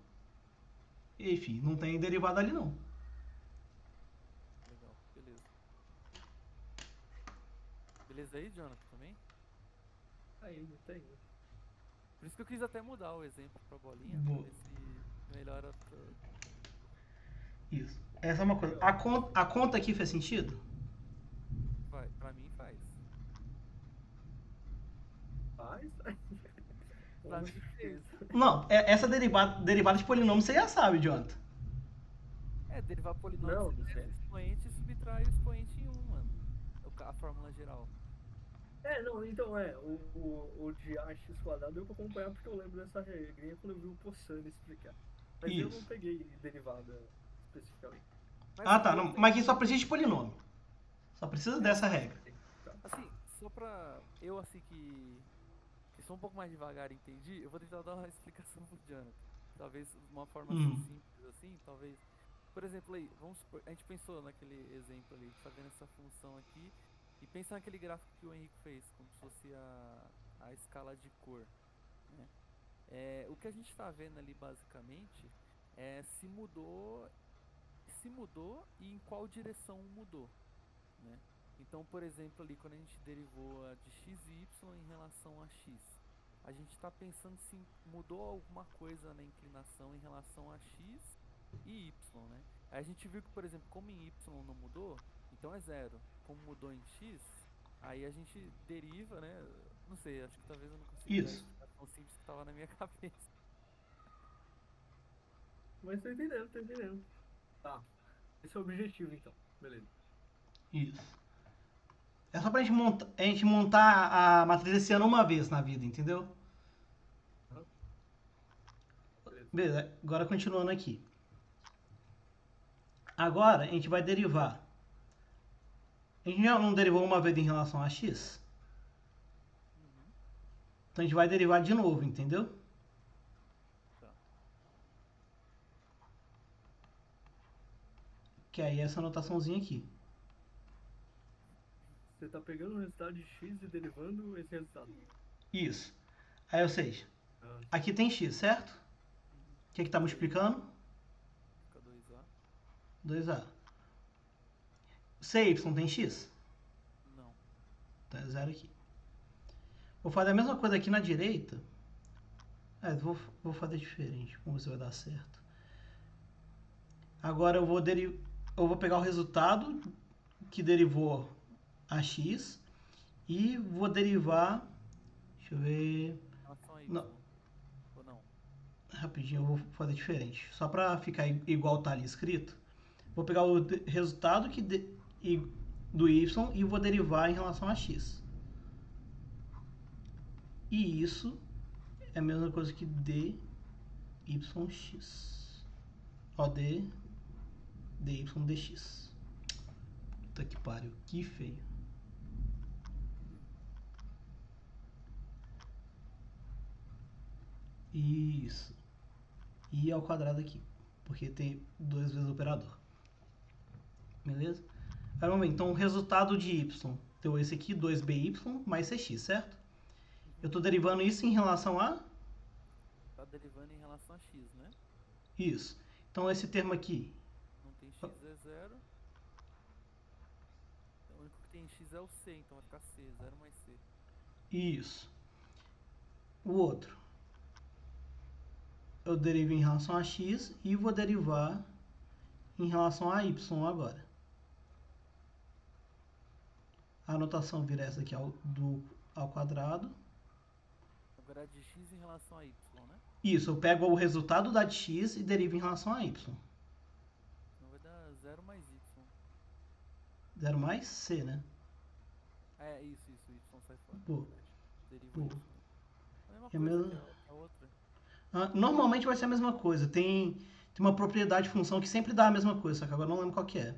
Enfim, não tem derivada ali não. Legal, beleza. Beleza aí, Jonathan, também? Ainda tem. Por isso que eu quis até mudar o exemplo pra bolinha, Boa. pra ver se melhora. Isso. Essa é uma coisa. A conta aqui fez sentido? Vai, pra mim faz. Faz? Pra Com mim fez. certeza. Não, essa derivada de polinômio você já sabe, Jonathan. É, derivar polinômio, Não, você pega o expoente e subtrai o expoente em 1, mano. A fórmula geral. Não, então o de ax quadrado deu pra acompanhar porque eu lembro dessa regrinha quando eu vi o Possani explicar. Mas eu não Isso. peguei derivada especificamente. Mas Ah, tá. eu Não, tenho- mas aqui só precisa de polinômio. Só precisa dessa regra. Tá. Assim, só pra eu, assim, que sou um pouco mais devagar, entendi, eu vou tentar dar uma explicação pro Jonathan. Talvez de uma forma assim, simples, assim, talvez. Por exemplo, aí, vamos supor, a gente pensou naquele exemplo ali, tá vendo essa função aqui, e pensa naquele gráfico que o Henrique fez, como se fosse a escala de cor, né? O que a gente está vendo ali basicamente é se mudou e em qual direção mudou, né? Então, por exemplo, ali quando a gente derivou a de x e y em relação a x, a gente está pensando se mudou alguma coisa na inclinação em relação a x e y, né? Aí a gente viu que, por exemplo, como em y não mudou, então é zero. Como mudou em x, aí a gente deriva, né? Não sei, acho que talvez eu não consiga dar a Isso. explicação simples que estava na minha cabeça. Mas tô entendendo. Tá. Esse é o objetivo então. Beleza. Isso. É só pra gente montar a matriz esse ano uma vez na vida, entendeu? Beleza, agora continuando aqui. Agora a gente vai derivar. A gente já não derivou uma vez em relação a x? Então a gente vai derivar de novo, entendeu? Tá. Que aí é essa anotaçãozinha aqui. Você tá pegando o resultado de x e derivando esse resultado. Isso. Aí, ou seja, aqui tem x, certo? O que está multiplicando? Fica 2a. 2a. CY tem x? Não. Então é zero aqui. Vou fazer a mesma coisa aqui na direita. Vou fazer diferente. Vamos ver se vai dar certo. Agora eu vou pegar o resultado que derivou a x e vou derivar. Deixa eu ver. Em relação a y. Não. Ou não? Rapidinho, eu vou fazer diferente. Só para ficar igual tá ali escrito. Vou pegar o resultado do y e vou derivar em relação a x. E isso é a mesma coisa que dyx. Ó, dy dx. Puta que pariu, que feio. Isso. E ao quadrado aqui, porque tem 2 vezes o operador. Beleza? Aí vamos ver, então o resultado de y deu esse aqui, 2by mais cx, certo? Eu estou derivando isso em relação a... Tá derivando em relação a x, né? Isso. Então esse termo aqui... Não tem x é 0. O único que tem x é o c, então vai ficar c, 0 mais c. Isso. O outro. Eu derivo em relação a x e vou derivar em relação a y agora. A anotação vira essa aqui ao quadrado. Agora é de x em relação a y, né? Isso, eu pego o resultado da de x e derivo em relação a y. Então vai dar 0 mais y. 0 mais c, né? É, isso, y sai fora. Pô. Deriva Pô. y. A mesma É coisa mesmo? que a outra. Normalmente vai ser a mesma coisa. Tem uma propriedade de função que sempre dá a mesma coisa, só que agora eu não lembro qual que é.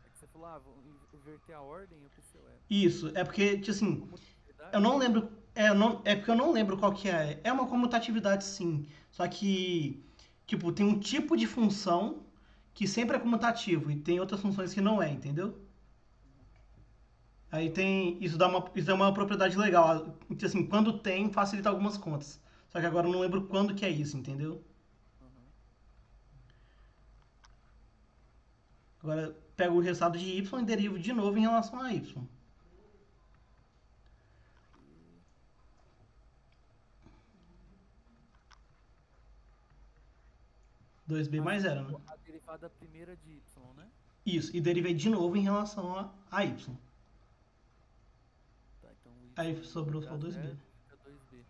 É que você falou, vou inverter a ordem, eu pensei, ué. Isso, é porque, tipo assim, Comutatividade? eu não lembro. É porque eu não lembro qual que é. É uma comutatividade, sim. Só que, tipo, tem um tipo de função que sempre é comutativo e tem outras funções que não é, entendeu? Aí tem. Isso é uma propriedade legal. Então, assim, quando tem, facilita algumas contas. Só que agora eu não lembro quando que é isso, entendeu? Uhum. Agora pego o resultado de y e derivo de novo em relação a y. E 2b mais 0, né? a derivada primeira de y, né? Isso, e derivei de novo em relação a y. Tá, então o y Aí sobrou dá só 2b. 0, fica 2b. 2b.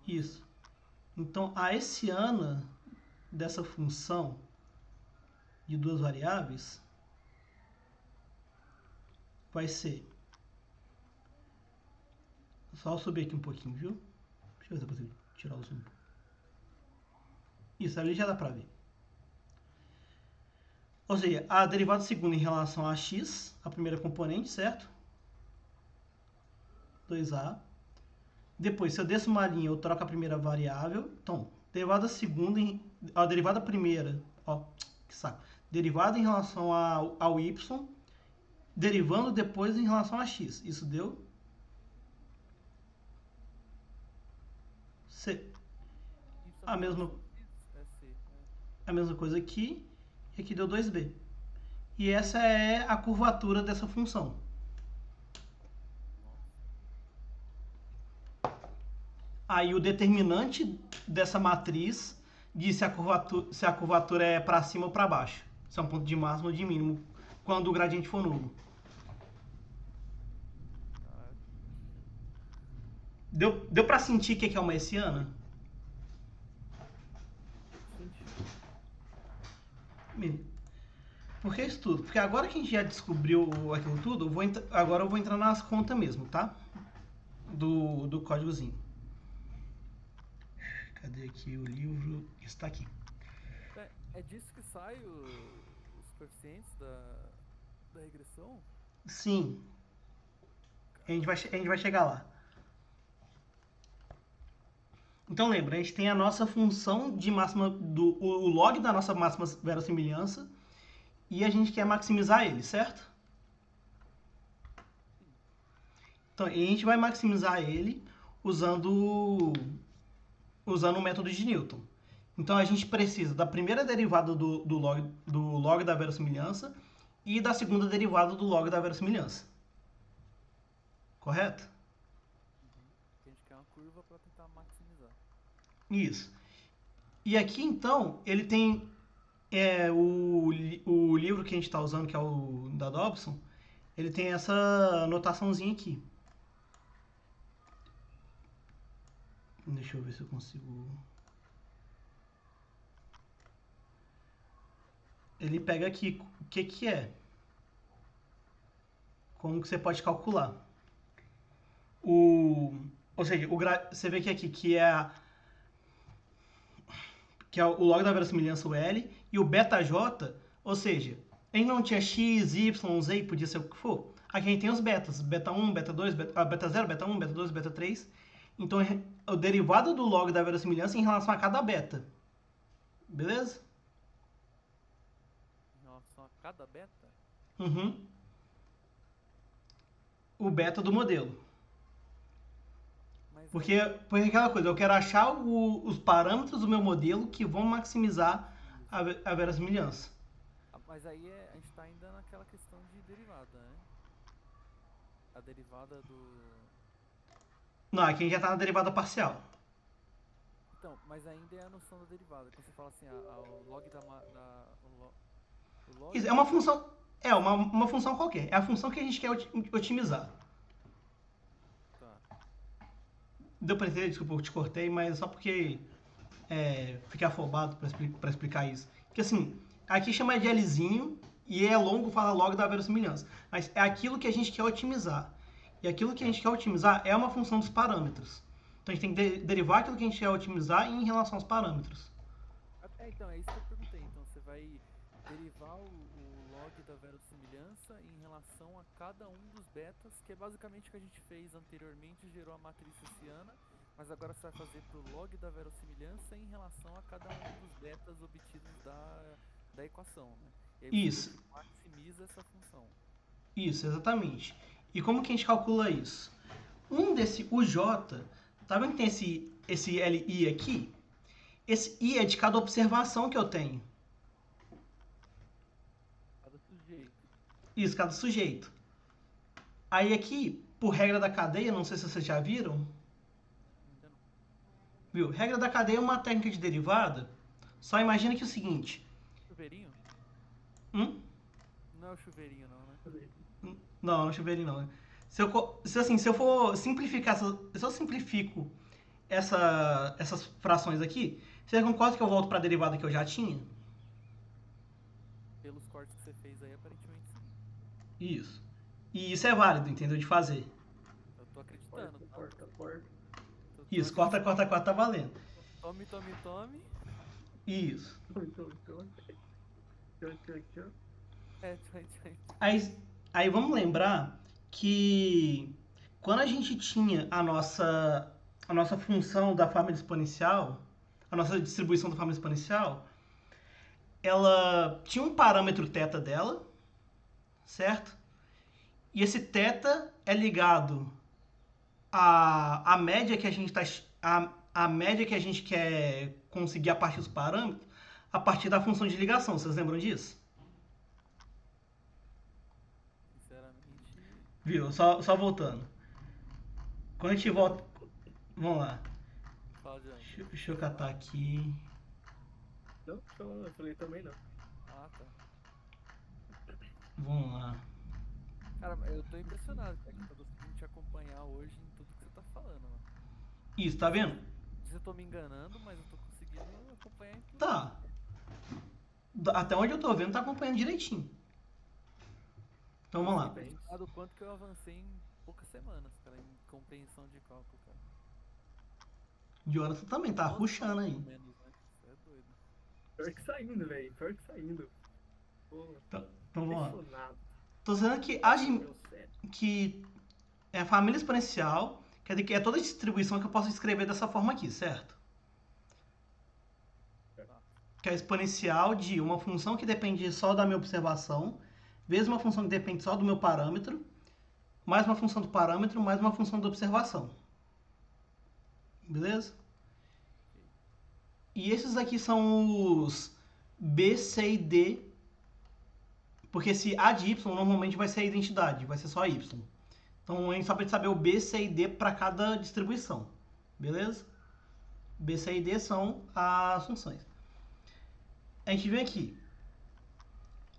Isso. Então a hessiana dessa função de duas variáveis vai ser... Só eu subir aqui um pouquinho, viu? Deixa eu ver se eu consigo tirar o zoom. Isso, ali já dá pra ver. Ou seja, a derivada segunda em relação a x, a primeira componente, certo? 2a. Depois, se eu desço uma linha, eu troco a primeira variável. Então, derivada segunda, a derivada primeira, ó, que saco. Derivada em relação ao y, derivando depois em relação a x. Isso deu c. A mesma coisa aqui, e aqui deu 2b. E essa é a curvatura dessa função. Aí o determinante dessa matriz diz se a curvatura é para cima ou para baixo. Se é um ponto de máximo ou de mínimo, quando o gradiente for nulo. Deu para sentir o que é uma hessiana? Por que isso tudo? Porque agora que a gente já descobriu aquilo tudo, agora eu vou entrar nas contas mesmo, tá? Do códigozinho. Cadê aqui o livro? Está aqui. É disso que sai os coeficientes da regressão? Sim. A gente vai chegar lá. Então lembra, a gente tem a nossa função de máxima, o log da nossa máxima verossimilhança, e a gente quer maximizar ele, certo? Então, a gente vai maximizar ele usando o método de Newton. Então, a gente precisa da primeira derivada do log da verossimilhança e da segunda derivada do log da verossimilhança. Correto? A gente quer uma curva para tentar maximizar. Isso. E aqui, então, ele tem o livro que a gente está usando, que é o da Dobson, ele tem essa anotaçãozinha aqui. Deixa eu ver se eu consigo... Ele pega aqui o que é. Como que você pode calcular. Ou seja, você vê que aqui que é o log da verossimilhança, o L, e o beta J, ou seja, a gente não tinha x, y, z, podia ser o que for. Aqui a gente tem os betas, beta 1, beta 2, beta 0, beta 1, beta 2, beta 3. Então, o derivado do log da verossimilhança em relação a cada beta. Beleza? Em relação a cada beta? Uhum. O beta do modelo. Mas Porque aí, aquela coisa, eu quero achar os parâmetros do meu modelo que vão maximizar a verossimilhança. mas aí a gente tá ainda naquela questão de derivada, né? A derivada do... Não, aqui a gente já está na derivada parcial. Então, mas ainda é a noção da derivada. Quando você fala assim, o log o log Isso é uma função. É uma função qualquer. É a função que a gente quer otimizar. Tá. Deu para entender? Desculpa, eu te cortei, mas é só porque fiquei afobado para explicar isso. Porque assim, aqui chama de Lzinho e é longo, fala log da verossimilhança. Mas é aquilo que a gente quer otimizar. E aquilo que a gente quer otimizar é uma função dos parâmetros. Então a gente tem que derivar aquilo que a gente quer otimizar em relação aos parâmetros. Então, é isso que eu perguntei. Então, você vai derivar o log da verossimilhança em relação a cada um dos betas, que é basicamente o que a gente fez anteriormente, gerou a matriz hessiana, mas agora você vai fazer para o log da verossimilhança em relação a cada um dos betas obtidos da equação, né? E aí Isso. você maximiza essa função. Isso, exatamente. E como que a gente calcula isso? O J, tá vendo que tem esse LI aqui? Esse I é de cada observação que eu tenho. Cada sujeito. Isso, cada sujeito. Aí aqui, por regra da cadeia, não sei se vocês já viram. Ainda não. Viu? Regra da cadeia é uma técnica de derivada. Só imagina que é o seguinte. Chuveirinho? Não Não é o chuveirinho, não, né? não chuveirinho não. Se eu for simplificar, se eu simplifico essas frações aqui, você concorda que eu volto para a derivada que eu já tinha? Pelos cortes que você fez aí, aparentemente sim. Isso. E isso é válido, entendeu? De fazer. Eu tô acreditando, tá? Corta. Isso, corta, tá valendo. Tome. Isso. Tchau. Tchau. Aí vamos lembrar que quando a gente tinha a nossa função da família exponencial, a nossa distribuição da família exponencial, ela tinha um parâmetro θ dela, certo? E esse θ é ligado à média que a gente a média que a gente quer conseguir a partir dos parâmetros, a partir da função de ligação. Vocês lembram disso? Sinceramente. Viu? Só voltando. Quando a gente volta... Vamos lá. Fala adiante. Deixa eu catar aqui. Não, eu falei também não. Ah, tá. Vamos lá. Cara, eu tô impressionado, cara, que tá conseguindo te acompanhar hoje em tudo que você tá falando, mano. Isso, tá vendo? Não sei se eu tô me enganando, mas eu tô conseguindo acompanhar em tudo. Tá. Até onde eu tô vendo, tá acompanhando direitinho. Então vamos lá. Bem, Impressionado o quanto que eu avancei em poucas semanas, cara, em compreensão de cálculo, cara. Jonathan também tá rushando aí. Pelo menos, né? Isso é doido. pior que saindo, velho. Pior que saindo. Pô, Então vamos lá. impressionado. Tô dizendo que Meu cérebro. que é a família exponencial, quer dizer que é toda a distribuição que eu posso escrever dessa forma aqui, certo? Que é exponencial de uma função que depende só da minha observação, vezes uma função que depende só do meu parâmetro, mais uma função do parâmetro, mais uma função da observação. Beleza? E esses aqui são os B, C e D, porque esse A de Y normalmente vai ser a identidade, vai ser só Y. Então a gente só precisa saber o B, C e D para cada distribuição. Beleza? B, C e D são as funções. A gente vem aqui.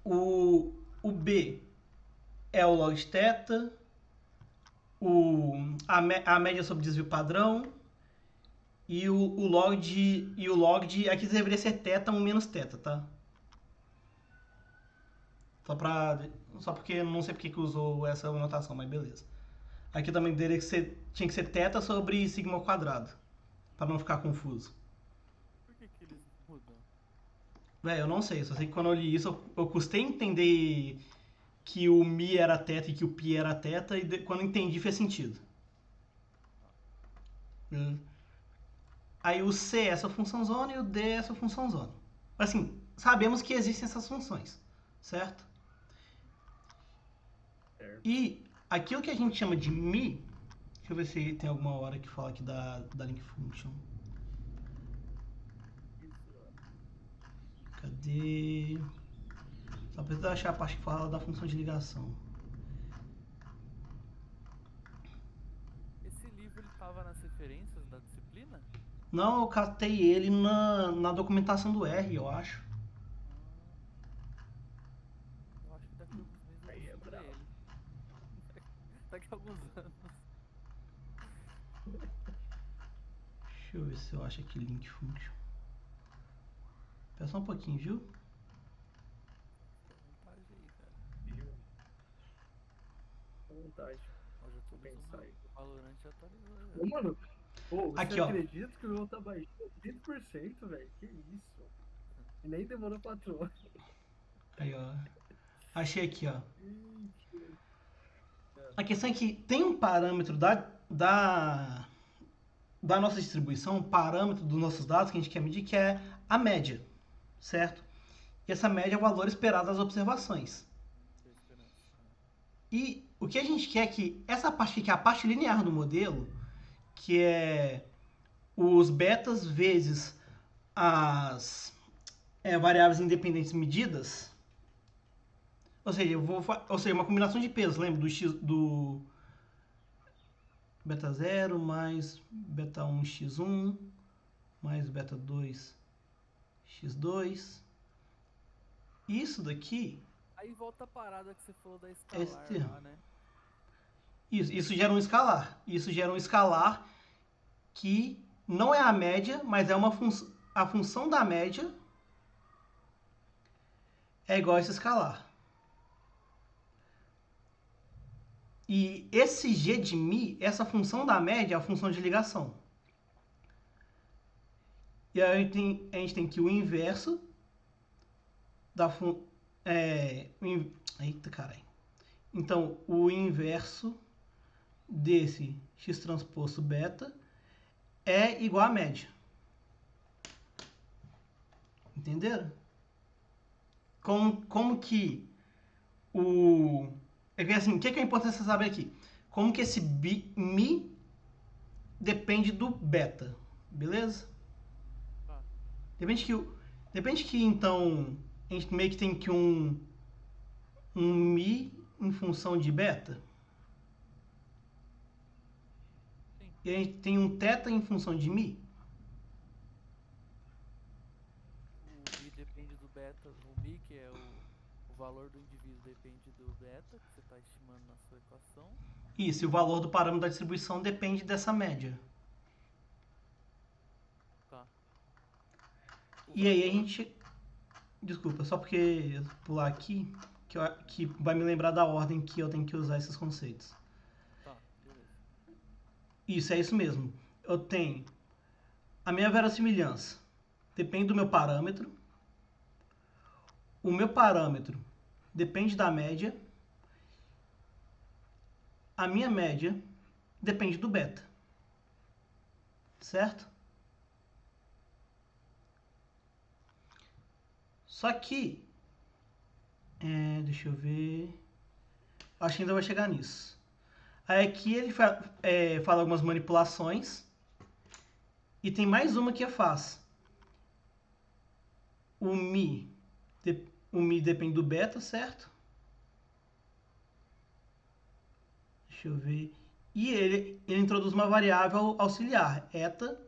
O B é o log de θ, a média sobre desvio padrão e o log de aqui deveria ser θ 1 menos θ, tá? Só porque eu não sei porque que usou essa notação, mas beleza. Aqui também tinha que ser θ sobre sigma ao quadrado, para não ficar confuso. Por que eles mudam? Velho, eu não sei, só sei que quando eu li isso eu custei entender que o mi era θ e que o π era θ, e quando eu entendi fez sentido. Aí o C é essa função zona e o D é essa função zona. Assim, sabemos que existem essas funções, certo? E aquilo que a gente chama de mi, deixa eu ver se tem alguma hora que fala aqui da link function. Cadê? Só precisa achar a parte que fala da função de ligação. Esse livro ele tava nas referências da disciplina? Não, eu catei ele na documentação do R, eu acho. Eu acho que daqui a alguns meses eu Aí é vou ler brabo. ele. Daqui a alguns anos. Deixa eu ver se eu acho aqui link function. Espera só um pouquinho, viu? Fica à vontade aí, cara. À vontade. Ó, já tô Vou usando pensar aí. o Valorant já atualizou já. Ô, mano, pô, você Aqui, ó. acredita que o meu tá baixando 30%, velho? Que isso? E nem demorou 4 horas. Aí, ó. Achei aqui, ó. Ixi. A questão é que tem um parâmetro da nossa distribuição, um parâmetro dos nossos dados que a gente quer medir, que é a média, certo? E essa média é o valor esperado das observações. Tô esperando. E o que a gente quer é que essa parte aqui, que é a parte linear do modelo, que é os betas vezes as variáveis independentes medidas, ou seja, uma combinação de pesos, lembra do beta 0 mais beta 1 x1 mais beta 2 x2. Isso daqui, Aí volta a parada que você falou da esse escalar termo. lá, né? Isso gera um escalar. Isso gera um escalar que não é a média, mas é a função da média é igual a esse escalar. E esse g de mi, essa função da média é a função de ligação. E aí a gente tem que o inverso da função... eita, caralho. Então, o inverso desse x transposto beta é igual a média. Entenderam? Como que o... assim, o que é importante você saber aqui? Como que esse mi depende do beta, beleza? Tá. Depende que então a gente meio que tem que um mi em função de beta. Sim. E a gente tem um θ em função de mi. O mi depende do beta. O mi, que é o valor do indivíduo, depende do beta, que você está estimando na sua equação. Isso, e o valor do parâmetro da distribuição depende dessa média. Tá. E aí a gente... Desculpa, só porque eu pular aqui, que vai me lembrar da ordem que eu tenho que usar esses conceitos. Tá, beleza. Isso, é isso mesmo. Eu tenho a minha verossimilhança. Depende do meu parâmetro. O meu parâmetro depende da média. A minha média depende do beta. Certo? Só que... deixa eu ver... Acho que ainda vai chegar nisso. Aí aqui ele fala algumas manipulações. E tem mais uma que eu faço. O mi depende do beta, certo? Deixa eu ver. E ele introduz uma variável auxiliar, eta,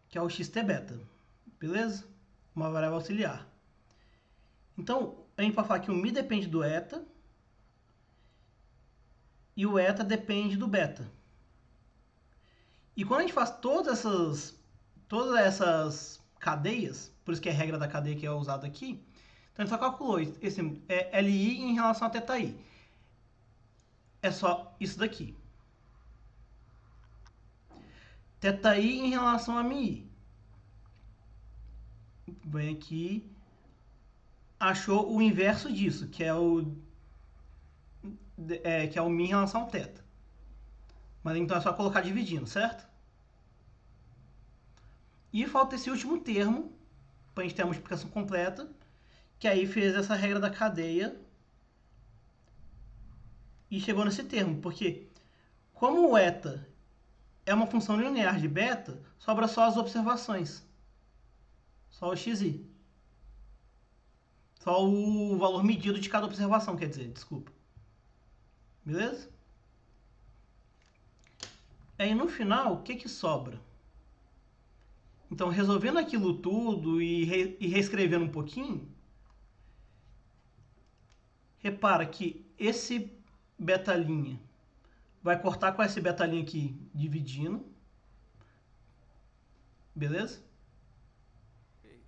que é o xt beta, beleza? Uma variável auxiliar. Então, a gente vai falar que o mi depende do eta e o eta depende do beta. E quando a gente faz todas essas cadeias, por isso que é a regra da cadeia que é usada aqui, então a gente só calculou esse LI em relação a θi. É só isso daqui. θi em relação a mi. Vem aqui, achou o inverso disso, que é o mi em relação ao θ. Mas então é só colocar dividindo, certo? E falta esse último termo, para a gente ter a multiplicação completa, que aí fez essa regra da cadeia e chegou nesse termo, porque como o eta é uma função linear de beta, sobra só as observações. Só o xi. Só o valor medido de cada observação, quer dizer, desculpa. Beleza? Aí no final, o que sobra? Então, resolvendo aquilo tudo e reescrevendo um pouquinho, repara que esse beta-linha vai cortar com esse beta-linha aqui dividindo. Beleza?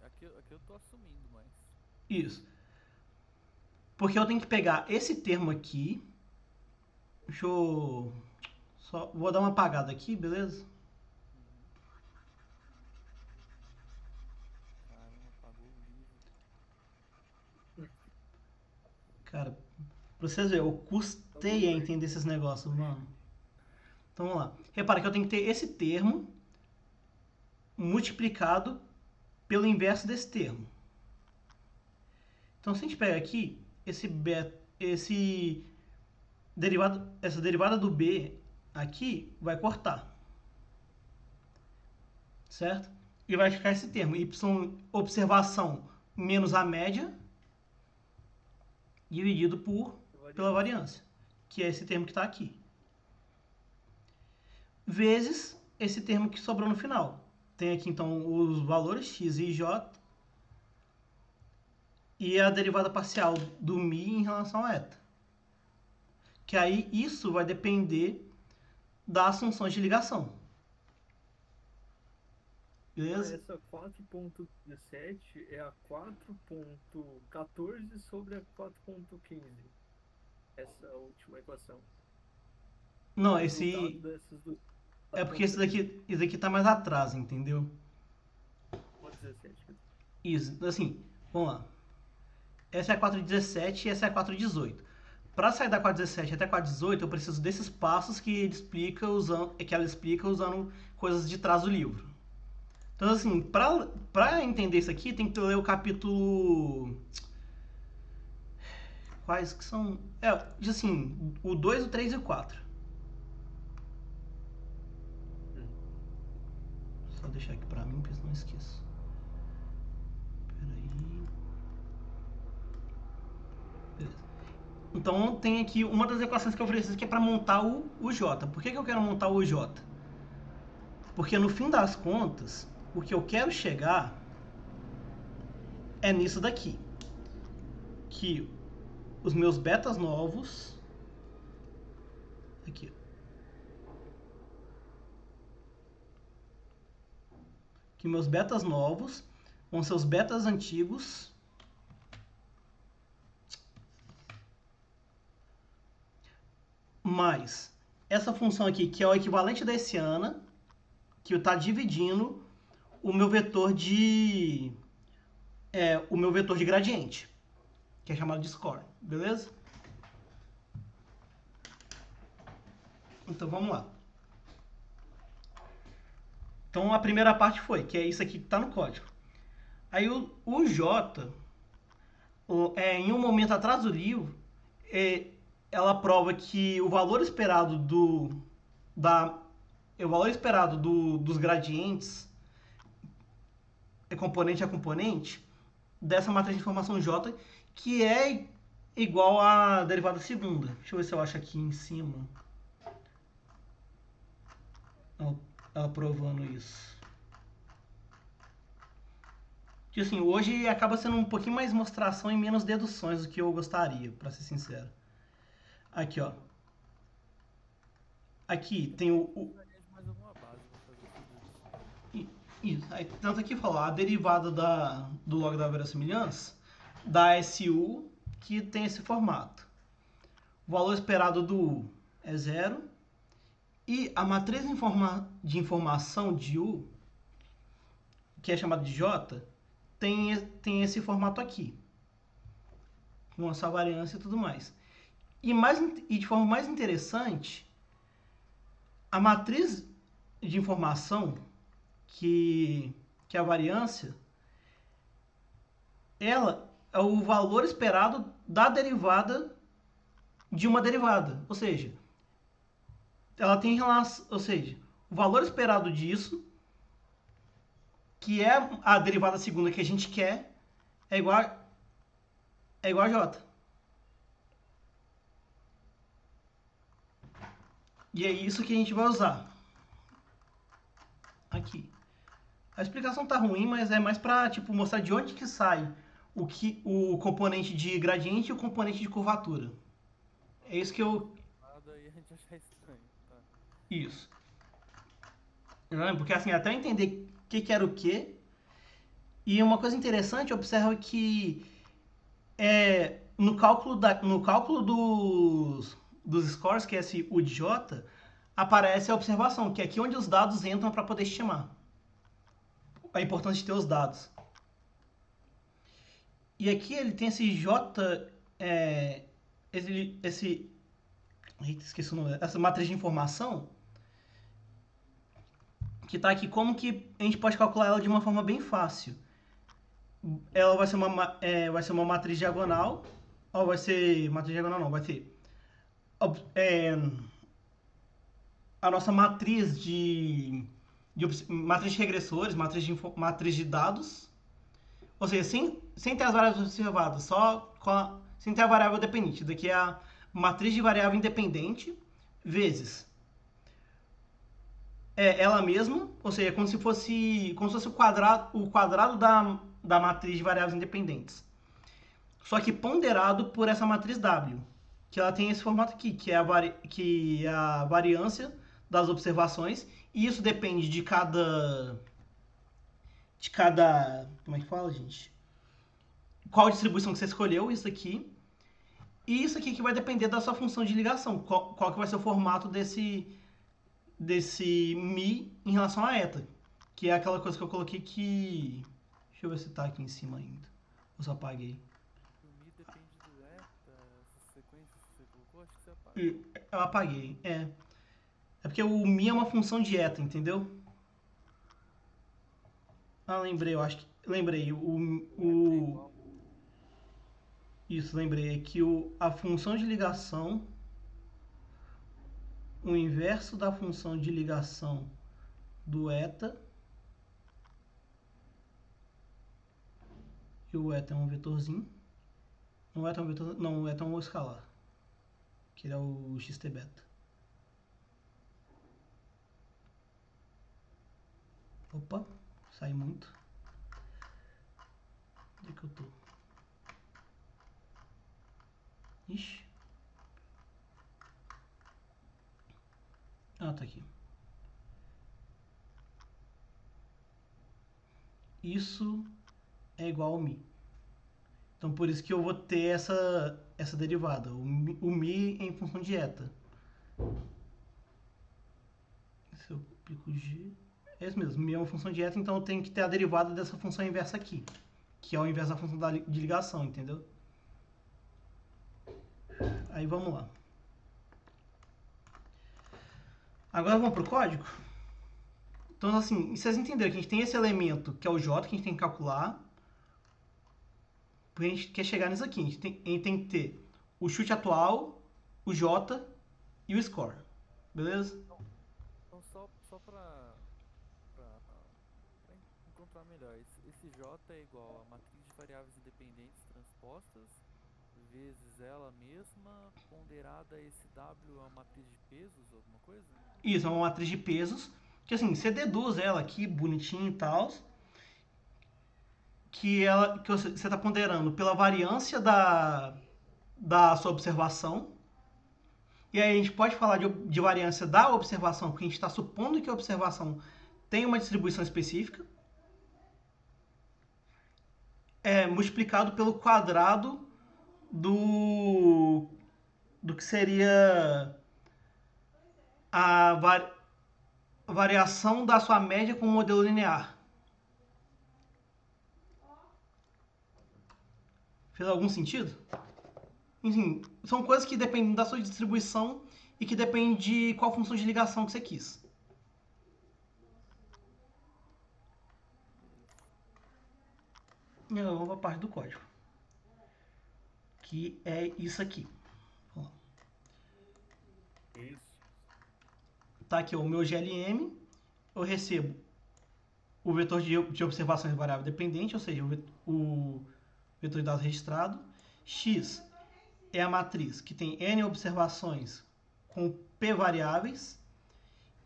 Aqui eu tô assumindo, mas... Isso. Porque eu tenho que pegar esse termo aqui. Deixa eu... Vou dar uma apagada aqui, beleza? Caramba, apagou o livro. Cara, pra vocês verem, eu custei a entender esses negócios, mano. Então vamos lá. Repara que eu tenho que ter esse termo multiplicado pelo inverso desse termo. Então se a gente pega aqui, essa derivada do b aqui vai cortar. Certo? E vai ficar esse termo, y observação menos a média dividido pela variância, que é esse termo que está aqui. Vezes esse termo que sobrou no final. Tem aqui então os valores x e j e a derivada parcial do mi em relação a eta. Que aí isso vai depender das funções de ligação. Beleza? Essa 4.17 é a 4.14 sobre a 4.15. Essa última equação. Não, O resultado dessas duas. é porque esse daqui tá mais atrás, entendeu? 17. Isso, assim, vamos lá. Essa é a 4.17 e essa é a 4.18. Para sair da 4.17 até a 4.18, eu preciso desses passos que ela explica usando coisas de trás do livro. Então, assim, para entender isso aqui, tem que ler o capítulo... Quais que são? Assim, o 2, o 3 e o 4. Só deixar aqui pra mim, porque senão eu esqueço. Peraí. Beleza. Então, tem aqui uma das equações que eu preciso que é para montar o J. Por que eu quero montar o J? Porque no fim das contas, o que eu quero chegar é nisso daqui. Que os meus betas novos... Aqui. Que meus betas novos vão ser os betas antigos mais essa função aqui, que é o equivalente da hessiana, que está dividindo o meu vetor de gradiente, que é chamado de score, beleza? Então vamos lá. Então a primeira parte foi, que é isso aqui que está no código. Aí o J, em um momento atrás do livro, ela prova que o valor esperado dos gradientes componente a componente dessa matriz de informação J, que é igual à derivada segunda. Deixa eu ver se eu acho aqui em cima. Ela provando isso. que assim, hoje acaba sendo um pouquinho mais mostração e menos deduções do que eu gostaria, pra ser sincero. Aqui, ó. Aqui tem Precisaria de mais alguma base pra fazer tudo isso daí. Isso. Aí, tanto aqui falou, a derivada do log da verossimilhança da SU, que tem esse formato. O valor esperado do U é 0. E a matriz de informação de U, que é chamada de J, tem esse formato aqui. Com essa variância e tudo mais. E de forma mais interessante, a matriz de informação, que é a variância, ela é o valor esperado da derivada de uma derivada. Ou seja, ela tem relação, ou seja, o valor esperado disso, que é a derivada segunda que a gente quer, é igual a J. E é isso que a gente vai usar aqui. A explicação tá ruim, mas é mais para tipo, mostrar de onde que sai o componente de gradiente e o componente de curvatura. É isso que eu... Nada e a gente achar estranho, tá? Isso. Porque assim, até eu entender o que era o que. E uma coisa interessante, observa que no cálculo dos scores, que é esse U de J, aparece a observação, que é aqui onde os dados entram para poder estimar. A importância de ter os dados. E aqui ele tem esse J, esqueci o nome, essa matriz de informação, que está aqui, como que a gente pode calcular ela de uma forma bem fácil. Ela vai ser uma matriz diagonal, ou vai ser matriz diagonal não, vai ser a nossa matriz matriz de regressores, matriz de dados, ou seja, sem ter as variáveis observadas, sem ter a variável dependente. Daqui é a matriz de variável independente vezes ela mesma, ou seja, como se fosse o quadrado da matriz de variáveis independentes. Só que ponderado por essa matriz W, que ela tem esse formato aqui, que é a variância das observações, e isso depende de cada... Como é que fala, gente? Qual distribuição que você escolheu, isso aqui. E isso aqui que vai depender da sua função de ligação. Qual que vai ser o formato desse mi em relação a eta. Que é aquela coisa que eu coloquei que... Deixa eu ver se tá aqui em cima ainda. Eu só apaguei. O Mi depende do eta, essas sequências que você colocou, acho que você apagou. Eu apaguei, É porque o mi é uma função de eta, entendeu? Ah, lembrei, eu acho que... Lembrei, Isso, lembrei. É que a função de ligação... O inverso da função de ligação do eta... E o eta é um vetorzinho. Não, o eta é um vetor... Não, o eta é um escalar. Que é o xt beta. Opa, sai muito. Onde é que eu tô? Ixi. Ah, tá aqui. Isso é igual ao mi. Então por isso que eu vou ter essa derivada. O mi é em função de eta. Se eu pico G... É isso mesmo, mi é uma função de eta, então eu tenho que ter a derivada dessa função inversa aqui. Que é o inverso da função de ligação, entendeu? Aí vamos lá. Agora vamos pro código. Então assim, vocês entenderam que a gente tem esse elemento que é o J, que a gente tem que calcular. Porque a gente quer chegar nisso aqui. A gente tem que ter o chute atual, o J e o score. Beleza? Então só pra encontrar melhor, esse J é igual a matriz de variáveis independentes transpostas vezes ela mesma, ponderada esse W é uma matriz de pesos, alguma coisa? Isso, é uma matriz de pesos. Que assim, você deduz ela aqui, bonitinho e tal. que você está ponderando pela variância da sua observação. E aí a gente pode falar de variância da observação, porque a gente está supondo que a observação tem uma distribuição específica, multiplicado pelo quadrado do que seria a variação da sua média com o modelo linear. Fez algum sentido? Enfim, são coisas que dependem da sua distribuição e que dependem de qual função de ligação que você quis. E agora vamos para a parte do código, que é isso aqui. Isso. Tá aqui o meu GLM, eu recebo o vetor de observações variável dependente, ou seja, o vetor de dados registrado. X é a matriz que tem N observações com P variáveis.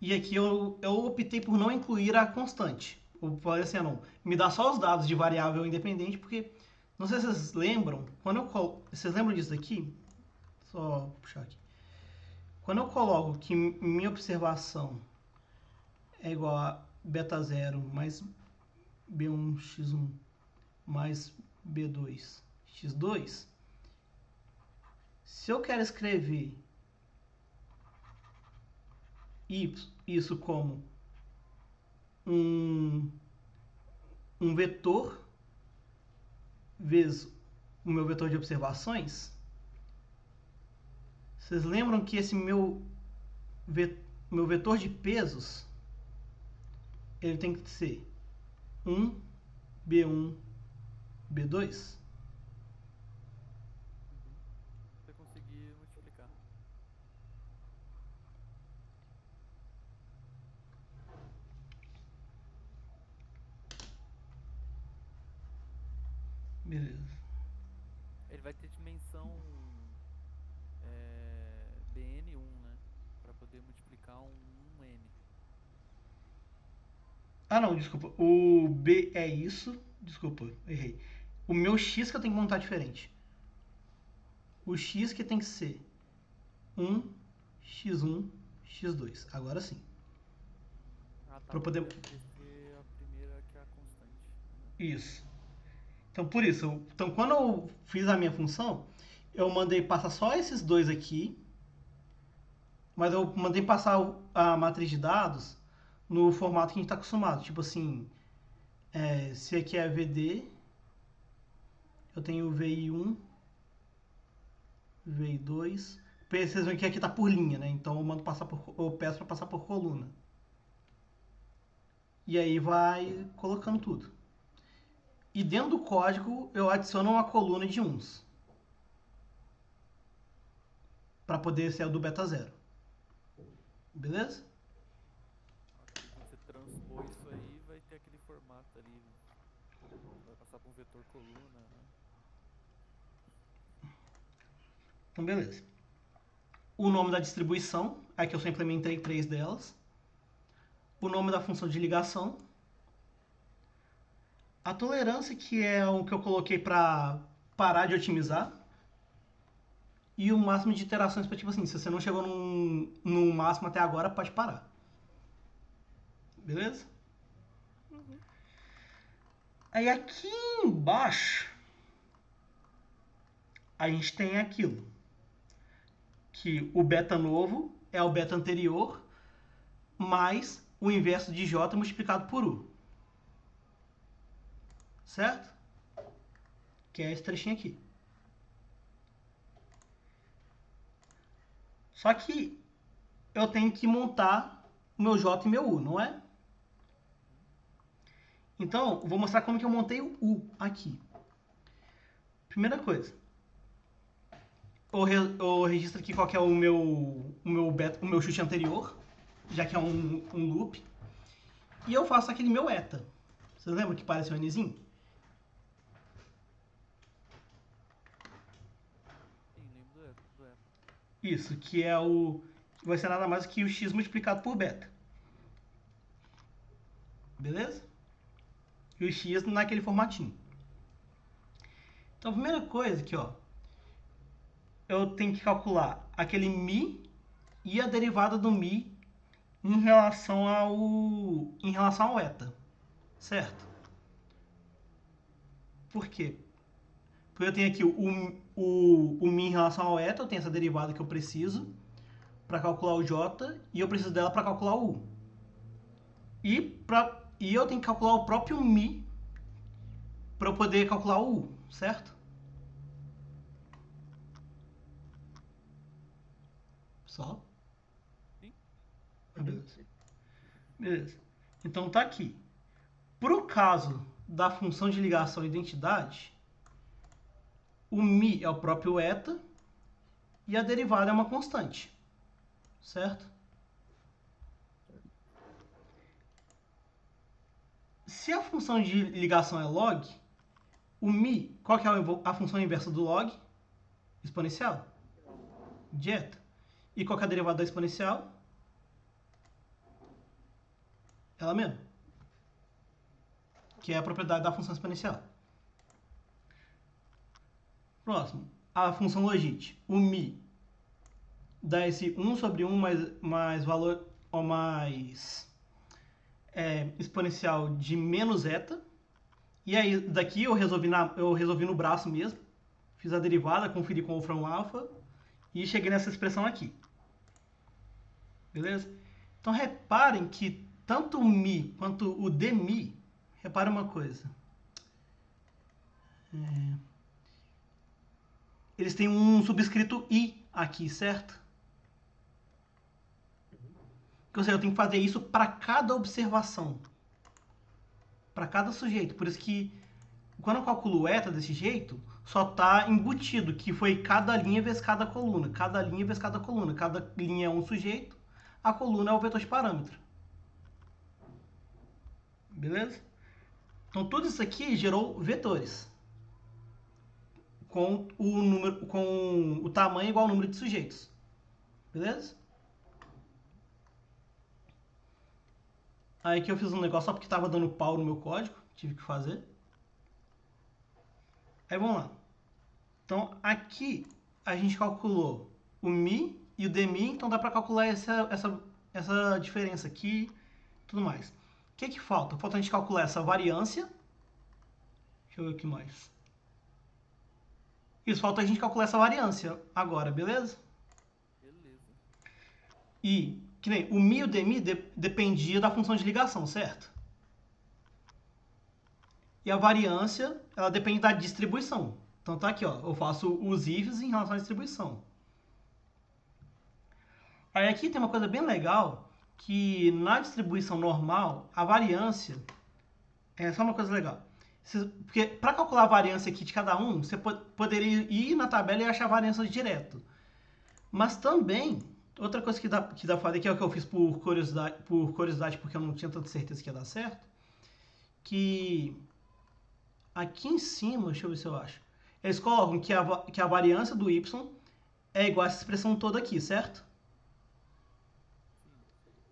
E aqui eu optei por não incluir a constante. Eu falei assim, não, me dá só os dados de variável independente, porque, não sei se vocês lembram, vocês lembram disso aqui? Só puxar aqui. Quando eu coloco que minha observação é igual a beta 0 mais B1 x1 mais B2 x2, se eu quero escrever isso como um vetor vezes o meu vetor de observações, vocês lembram que esse meu vetor de pesos, ele tem que ser 1, B1, B2? Você conseguir multiplicar. Beleza. Ele vai ter dimensão BN1, né? Pra poder multiplicar um N. Ah, não, desculpa. O B é isso. Desculpa, errei. O meu X que eu tenho que montar diferente. O X que tem que ser 1, x1, x2. Agora sim. Ah, tá. Pra poder... Esquecer a primeira que é a constante. Isso. Então, por isso. Então, quando eu fiz a minha função, eu mandei passar só esses dois aqui. Mas eu mandei passar a matriz de dados no formato que a gente está acostumado. Tipo assim, se aqui é VD, eu tenho VI1, VI2. Vocês veem que aqui está por linha, né? Então eu peço para passar por coluna. E aí vai colocando tudo. E dentro do código eu adiciono uma coluna de uns. Para poder ser o do beta 0. Beleza? Quando você transpor isso aí, vai ter aquele formato ali. Vai passar por um vetor coluna, né? Então, beleza. O nome da distribuição, aqui eu só implementei 3 delas. O nome da função de ligação. A tolerância, que é o que eu coloquei para parar de otimizar. E o máximo de iterações para, tipo assim, se você não chegou num máximo até agora, pode parar. Beleza? Uhum. Aí aqui embaixo, a gente tem aquilo. Que o beta novo é o beta anterior, mais o inverso de J multiplicado por U. Certo? Que é esse trechinho aqui. Só que eu tenho que montar o meu J e meu U, não é? Então, vou mostrar como que eu montei o U aqui. Primeira coisa. Eu registro aqui qual que é o meu chute anterior, já que é um loop. E eu faço aquele meu eta. Vocês lembram que parece um Nzinho? Sim, lembro do eta. Isso, que é vai ser nada mais do que o x multiplicado por beta. Beleza? E o x naquele formatinho. Então a primeira coisa aqui, ó, eu tenho que calcular aquele mi e a derivada do mi em relação ao eta, certo? Por quê? Porque eu tenho aqui o mi em relação ao eta, eu tenho essa derivada que eu preciso para calcular o j e eu preciso dela para calcular o u. E eu tenho que calcular o próprio mi para eu poder calcular o u, certo? Só? Sim. Beleza. Beleza. Então tá aqui. Pro caso da função de ligação identidade, o mi é o próprio eta e a derivada é uma constante, certo? Se a função de ligação é log, o mi, qual que é a função inversa do log? Exponencial. De eta. E qual que é a derivada da exponencial? Ela mesma. Que é a propriedade da função exponencial. Próximo. A função logit. O mi dá esse 1 sobre 1 mais valor ou mais exponencial de menos eta. E aí daqui eu resolvi no braço mesmo. Fiz a derivada, conferi com o Wolfram Alpha e cheguei nessa expressão aqui. Beleza? Então reparem que tanto o mi quanto o dmi, repare uma coisa. Eles têm um subscrito i aqui, certo? Ou seja, eu tenho que fazer isso para cada observação. Para cada sujeito. Por isso que quando eu calculo o eta desse jeito, só está embutido que foi cada linha vezes cada coluna. Cada linha vezes cada coluna. Cada linha é um sujeito, a coluna é o vetor de parâmetro. Beleza? Então tudo isso aqui gerou vetores. Com o tamanho igual ao número de sujeitos. Beleza? Aí que eu fiz um negócio só porque estava dando pau no meu código. Tive que fazer. Aí vamos lá. Então aqui a gente calculou o mi e o dmi. Então dá para calcular essa diferença aqui e tudo mais. O que falta? Falta a gente calcular essa variância. Deixa eu ver o que mais. Isso, falta a gente calcular essa variância agora, beleza? Beleza. E, que nem, o mi e o dmi dependia da função de ligação, certo? E a variância, ela depende da distribuição. Então tá aqui, ó, eu faço os ifs em relação à distribuição. Aí aqui tem uma coisa bem legal, que na distribuição normal, a variância é só uma coisa legal. Porque para calcular a variância aqui de cada um, você poderia ir na tabela e achar a variância direto. Mas também, outra coisa que dá pra fazer, que é o que eu fiz por curiosidade, porque eu não tinha tanta certeza que ia dar certo, que aqui em cima, deixa eu ver se eu acho, eles colocam que a variância do y é igual a essa expressão toda aqui, certo?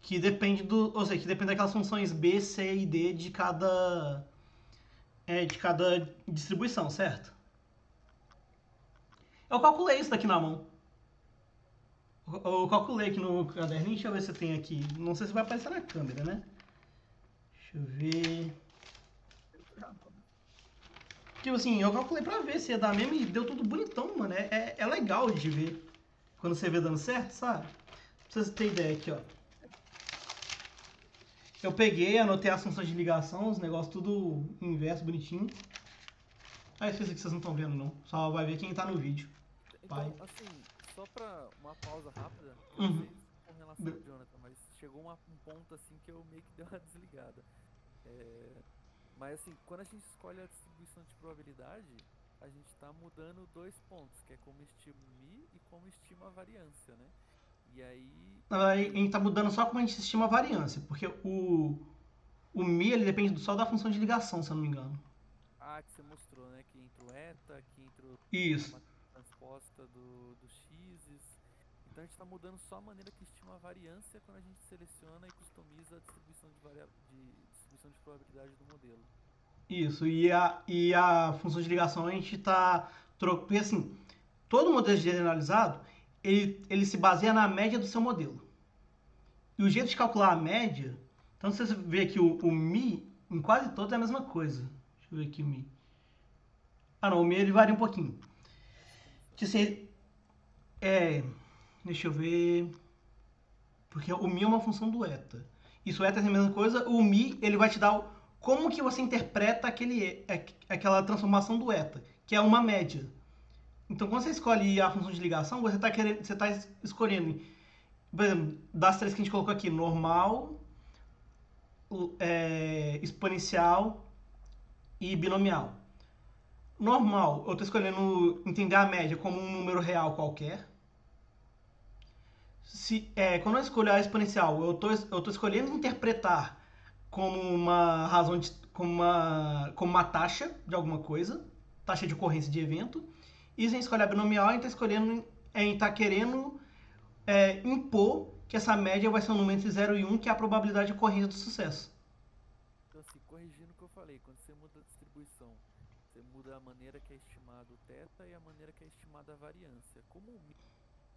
Que depende ou seja, que depende daquelas funções b, c e d de cada distribuição, certo? Eu calculei isso daqui na mão. Eu calculei aqui no caderninho, deixa eu ver se tem aqui. Não sei se vai aparecer na câmera, né? Deixa eu ver. Tipo assim, eu calculei pra ver se ia dar mesmo e deu tudo bonitão, mano. É legal de ver quando você vê dando certo, sabe? Pra vocês terem ideia aqui, ó. Eu peguei, anotei as funções de ligação, os negócios tudo inverso, bonitinho. Aí isso aqui vocês não estão vendo não, só vai ver quem tá no vídeo. Pai. Então, assim, só pra uma pausa rápida, Uhum. não sei com relação ao Jonathan, mas chegou um ponto assim que eu meio que dei uma desligada. Mas assim, quando a gente escolhe a distribuição de probabilidade, a gente tá mudando dois pontos, que é como estima o mi e como estima a variância, né? E aí... Na verdade, a gente tá mudando só como a gente estima a variância, porque o mi ele depende só da função de ligação, se eu não me engano. Ah, que você mostrou, né? Que entra o eta, que entra Isso. uma transposta dos x's. Então a gente está mudando só a maneira que estima a variância quando a gente seleciona e customiza a distribuição de probabilidade do modelo. Isso, e a função de ligação a gente tá trocando. Porque assim, todo modelo generalizado, ele se baseia na média do seu modelo. E o jeito de calcular a média, então se você vê aqui o Mi, em quase todos é a mesma coisa. Deixa eu ver aqui o Mi. Ah não, o Mi ele varia um pouquinho. Tipo assim, deixa eu ver. Porque o Mi é uma função do eta. E se o eta é a mesma coisa, o Mi ele vai te dar como que você interpreta aquela transformação do eta, que é uma média. Então, quando você escolhe a função de ligação, você tá escolhendo, por exemplo, das três que a gente colocou aqui, normal, exponencial e binomial. Normal, eu estou escolhendo entender a média como um número real qualquer. Quando eu escolho a exponencial, eu tô escolhendo interpretar como uma razão como uma taxa de alguma coisa, taxa de ocorrência de evento. E se a gente escolher a binomial, a gente está querendo impor que essa média vai ser um número entre 0 e 1, que é a probabilidade de ocorrência do sucesso. Então, assim, corrigindo o que eu falei, quando você muda a distribuição, você muda a maneira que é estimado o θ e a maneira que é estimada a variância. Como o Mi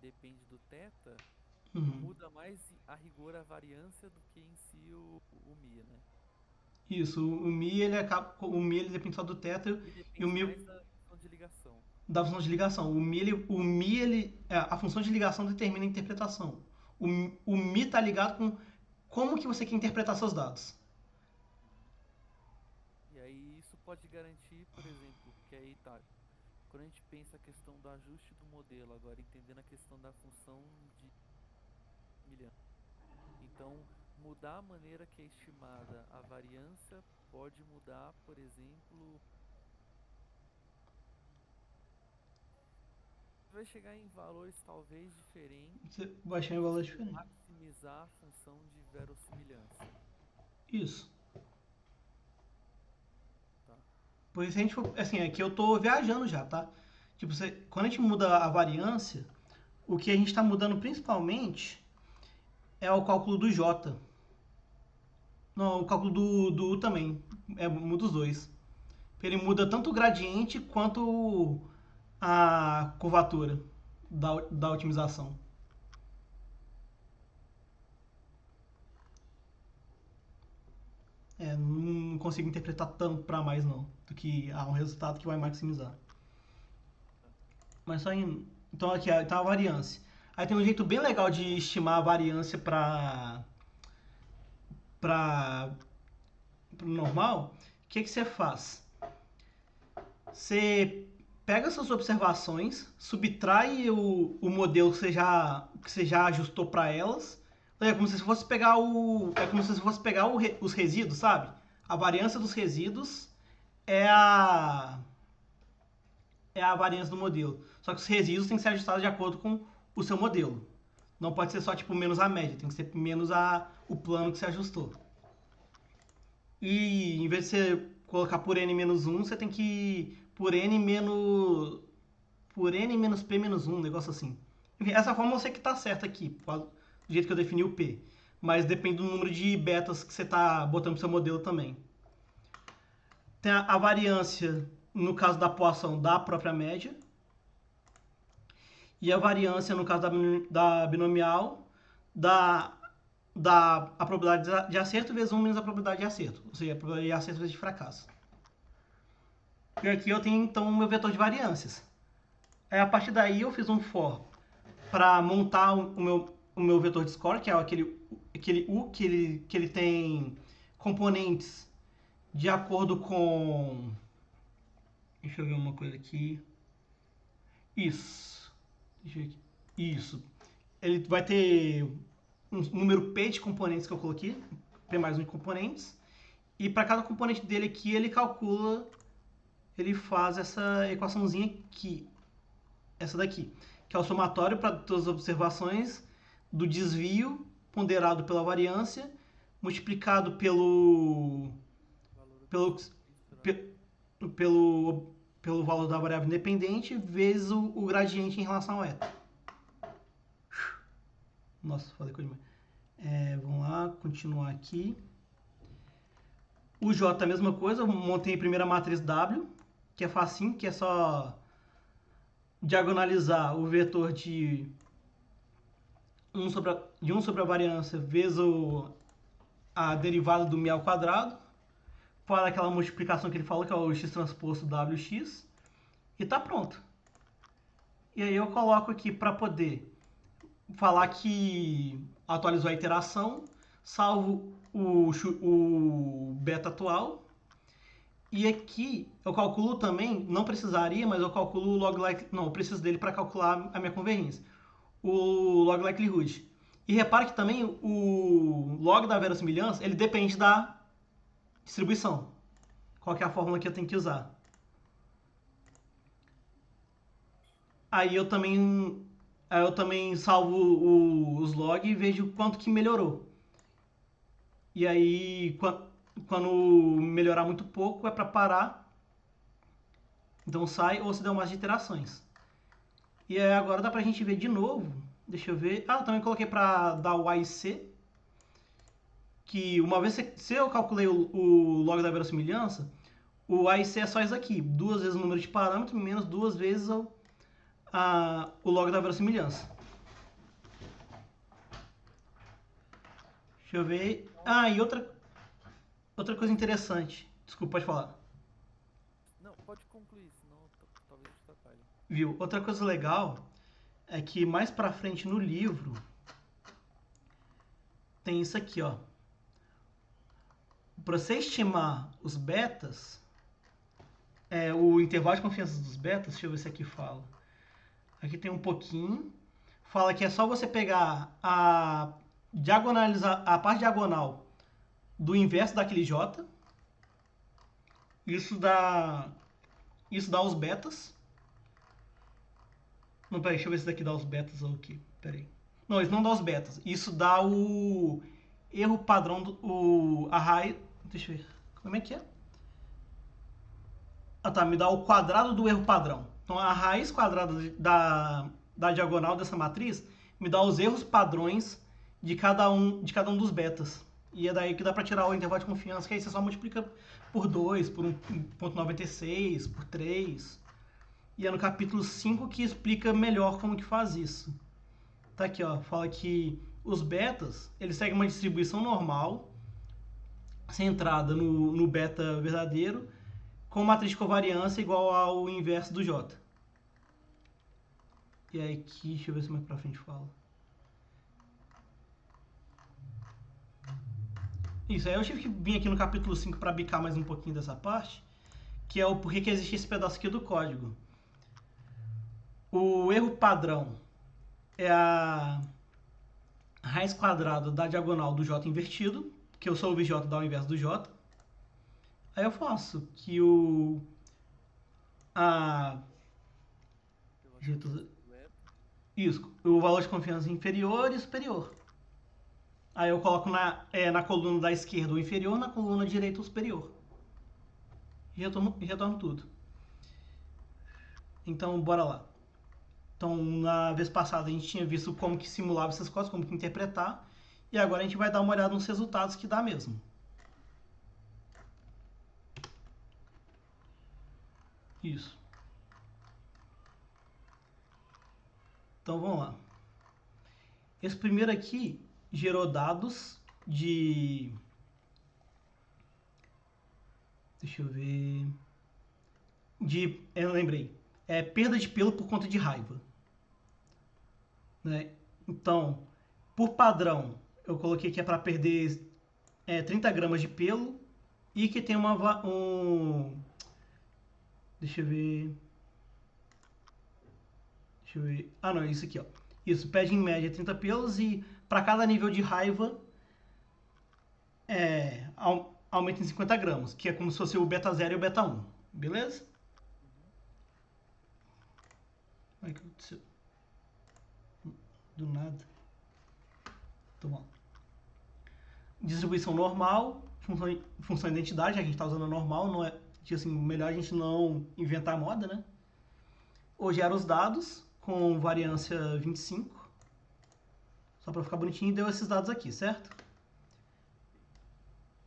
depende do θ, muda mais a rigor a variância do que em si o Mi, né? Isso, o Mi ele depende só do θ e o Mi mais da função de ligação. Da função de ligação. A função de ligação determina a interpretação. O Mi está ligado com como que você quer interpretar seus dados. E aí isso pode garantir, por exemplo, que aí tá, quando a gente pensa a questão do ajuste do modelo, agora entendendo a questão da função de milhão. Então, mudar a maneira que é estimada a variância pode mudar, por exemplo, vai chegar em valores talvez diferentes. Você vai chegar em valores diferentes. Maximizar a função de verossimilhança. Isso. Tá. Por isso a gente, assim, aqui eu tô viajando já, tá? Tipo, quando a gente muda a variância, o que a gente está mudando principalmente é o cálculo do J. Não, o cálculo do U também. Muda os dois. Ele muda tanto o gradiente quanto a curvatura da otimização. Não consigo interpretar tanto para mais não, do que um resultado que vai maximizar. Mas só indo. Então aqui tá a variância. Aí tem um jeito bem legal de estimar a variância para normal. O que você faz? Você pega suas observações, subtrai o modelo que você já ajustou para elas. É como se você fosse pegar os resíduos, sabe? A variância dos resíduos é a variância do modelo. Só que os resíduos têm que ser ajustados de acordo com o seu modelo. Não pode ser só tipo menos a média, tem que ser menos o plano que você ajustou. E em vez de você colocar por n-1, você tem que ir por n menos p-1, um negócio assim. Enfim, essa forma eu sei que está certa aqui, do jeito que eu defini o p. Mas depende do número de betas que você está botando pro seu modelo também. Tem a variância, no caso da poação, da própria média. E a variância, no caso da binomial, a probabilidade de acerto vezes 1 menos a probabilidade de acerto. Ou seja, a probabilidade de acerto vezes de fracasso. E aqui eu tenho, então, o meu vetor de variâncias. Aí, a partir daí, eu fiz um for para montar o meu vetor de score, que é aquele U que ele tem componentes de acordo com... Deixa eu ver uma coisa aqui. Isso. Deixa eu ver aqui. Isso. Ele vai ter um número P de componentes que eu coloquei, P mais 1 de componentes, e para cada componente dele aqui ele calcula, ele faz essa equaçãozinha aqui, essa daqui, que é o somatório para todas as observações do desvio ponderado pela variância, multiplicado pelo valor da variável independente, vezes o gradiente em relação ao eta. Nossa, falei coisa demais. Vamos lá, continuar aqui. O J é a mesma coisa, eu montei a primeira matriz W, que é facinho, que é só diagonalizar o vetor de 1 sobre a variância vezes a derivada do μ ao quadrado, para aquela multiplicação que ele falou, que é o x transposto WX, e tá pronto. E aí eu coloco aqui para poder falar que atualizou a iteração, salvo o beta atual, e aqui eu calculo também, não precisaria, mas eu calculo o log likelihood, não, eu preciso dele para calcular a minha convergência, o log likelihood. E repare que também o log da verossimilhança, ele depende da distribuição. Qual que é a fórmula que eu tenho que usar? Aí eu também salvo os logs e vejo quanto que melhorou. E aí, quando melhorar muito pouco, é para parar. Então sai ou se der mais de iterações. E aí agora dá pra gente ver de novo. Deixa eu ver. Ah, eu também coloquei para dar o A e C. Que uma vez se eu calculei o log da verossimilhança, o A e C é só isso aqui. 2 vezes o número de parâmetros menos 2 vezes o log da verossimilhança. Deixa eu ver. Ah, e outra coisa interessante. Desculpa, pode falar. Não, pode concluir, senão talvez eu te atrapalhe. Viu? Outra coisa legal é que mais pra frente no livro tem isso aqui, ó. Para você estimar os betas, o intervalo de confiança dos betas, deixa eu ver se aqui fala. Aqui tem um pouquinho. Fala que é só você pegar diagonalizar a parte diagonal do inverso daquele J. Isso dá os betas. Não, peraí, deixa eu ver se daqui dá os betas ou o quê. Peraí. Não, isso não dá os betas. Isso dá o erro padrão, a raiz... Deixa eu ver. Como é que é? Ah, tá. Me dá o quadrado do erro padrão. Então, a raiz quadrada da diagonal dessa matriz me dá os erros padrões de cada um dos betas. E é daí que dá para tirar o intervalo de confiança, que aí você só multiplica por 2, por 1,96, por 3. E é no capítulo 5 que explica melhor como que faz isso. Tá aqui, ó. Fala que os betas, eles seguem uma distribuição normal, centrada no beta verdadeiro, com matriz de covariância igual ao inverso do J. E aí aqui, deixa eu ver se mais pra frente fala. Isso, aí eu tive que vir aqui no capítulo 5 para bicar mais um pouquinho dessa parte, que é o porquê que existe esse pedaço aqui do código. O erro padrão é a raiz quadrada da diagonal do J invertido, que eu sou o VJ dá o inverso do J. Aí eu faço que isso, o valor de confiança inferior e superior. Aí eu coloco na coluna da esquerda o inferior, na coluna direita o superior. E retorno tudo. Então, bora lá. Então, na vez passada a gente tinha visto como que simulava essas coisas, como que interpretar. E agora a gente vai dar uma olhada nos resultados que dá mesmo. Isso. Então, vamos lá. Esse primeiro aqui gerou dados de... Deixa eu ver... Eu lembrei. Perda de pelo por conta de raiva. Né? Então, por padrão, eu coloquei que é para perder 30 gramas de pelo e que tem Deixa eu ver... Ah, não, isso aqui, ó. Isso, perde em média 30 pelos e para cada nível de raiva aumenta em 50 gramas, que é como se fosse o beta 0 e o beta 1. Beleza? Ai, que aconteceu? Do nada. Então, bom. Distribuição normal, função identidade, a gente está usando a normal, não é... Assim, melhor a gente não inventar moda, né? Hoje eram os dados com variância 25. Só para ficar bonitinho, deu esses dados aqui, certo?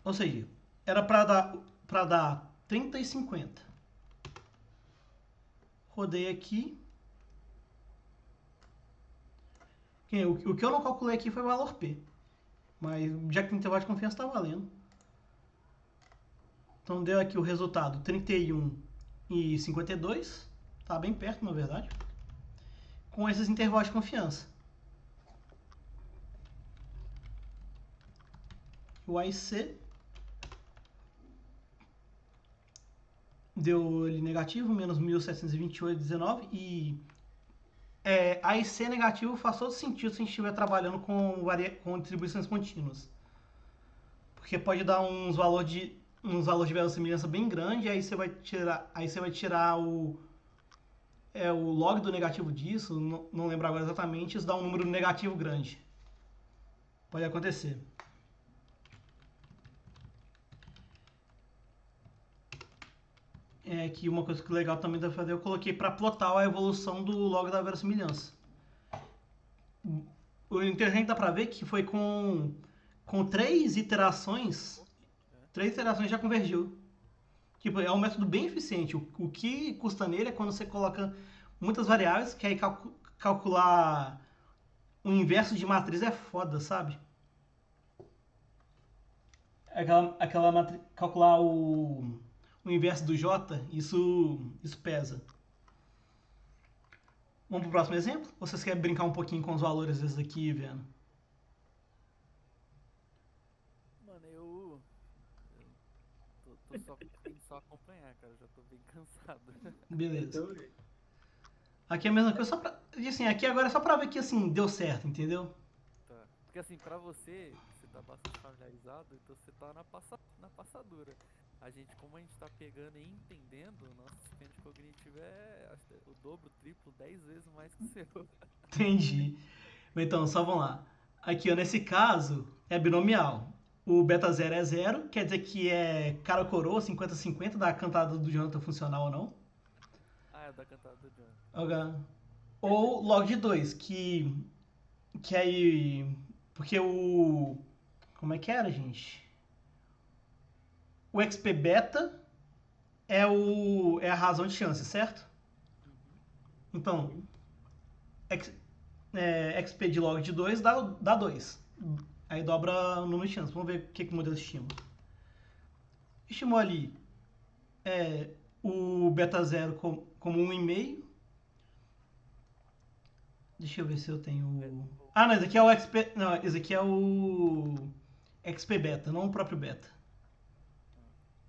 Ou seja, era para dar 30 e 50. Rodei aqui. O que eu não calculei aqui foi o valor P. Mas já que o intervalo de confiança está valendo. Então deu aqui o resultado 31 e 52. Tá bem perto, na verdade. Com esses intervalos de confiança. O AIC deu ali negativo, menos 1.728,19. E AIC negativo faz todo sentido se a gente estiver trabalhando com distribuições contínuas. Porque pode dar uns valores de verossimilhança bem grande, aí você vai tirar o log do negativo disso, não lembro agora exatamente, isso dá um número negativo grande. Pode acontecer. Que uma coisa que legal também dá pra fazer, eu coloquei para plotar a evolução do log da verossimilhança. O interessante dá pra ver que foi com 3 iterações já convergiu. Tipo, é um método bem eficiente. O que custa nele é quando você coloca muitas variáveis, que aí calcular o inverso de matriz é foda, sabe? Calcular o inverso do J, isso pesa. Vamos pro próximo exemplo? Ou vocês querem brincar um pouquinho com os valores desses aqui, vendo? Mano, eu tô só acompanhar, cara. Já tô bem cansado. Beleza. Aqui é a mesma coisa, só pra... Assim, aqui agora é só pra ver que, assim, deu certo, entendeu? Tá. Porque, assim, pra você tá bastante familiarizado, então você tá na passadura. Como a gente tá pegando e entendendo, o nosso expediente cognitivo acho que é o dobro, triplo, 10 vezes mais que o seu. Entendi. Então, só vamos lá. Aqui, ó, nesse caso, é binomial. O beta 0 é 0, quer dizer que é cara ou coroa, 50-50, da cantada do Jonathan funcional ou não. É da cantada do Jonathan. Okay. Ou log de 2, que aí... Porque o... Como é que era, gente? O XP beta é a razão de chance, certo? Então, XP de log de 2 dá 2. Aí dobra o número de chances. Vamos ver o que o modelo estima. Estimou ali o beta 0 como 1,5. Deixa eu ver se eu tenho... Ah, não, esse aqui é o XP... Não, esse aqui é o XP beta, não o próprio beta.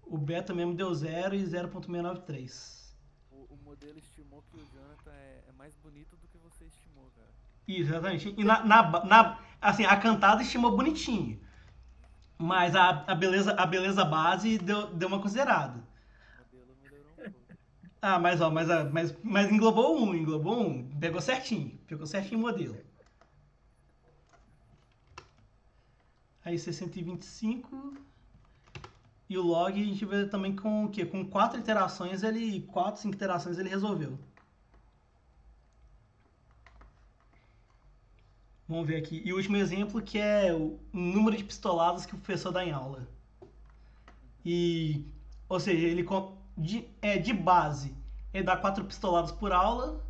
O beta mesmo deu 0 e 0.693. O modelo estimou que o Jonathan é mais bonito do que você estimou, cara. Isso, exatamente. E assim, a cantada estimou bonitinho. Mas a beleza base deu uma considerada. O modelo melhorou um pouco. Ah, mas englobou um. Pegou certinho o modelo. Aí 625. E o log a gente vê também com o quê? Com 4, 5 iterações ele resolveu. Vamos ver aqui. E o último exemplo que é o número de pistoladas que o professor dá em aula. Ou seja, ele de base, ele dá 4 pistoladas por aula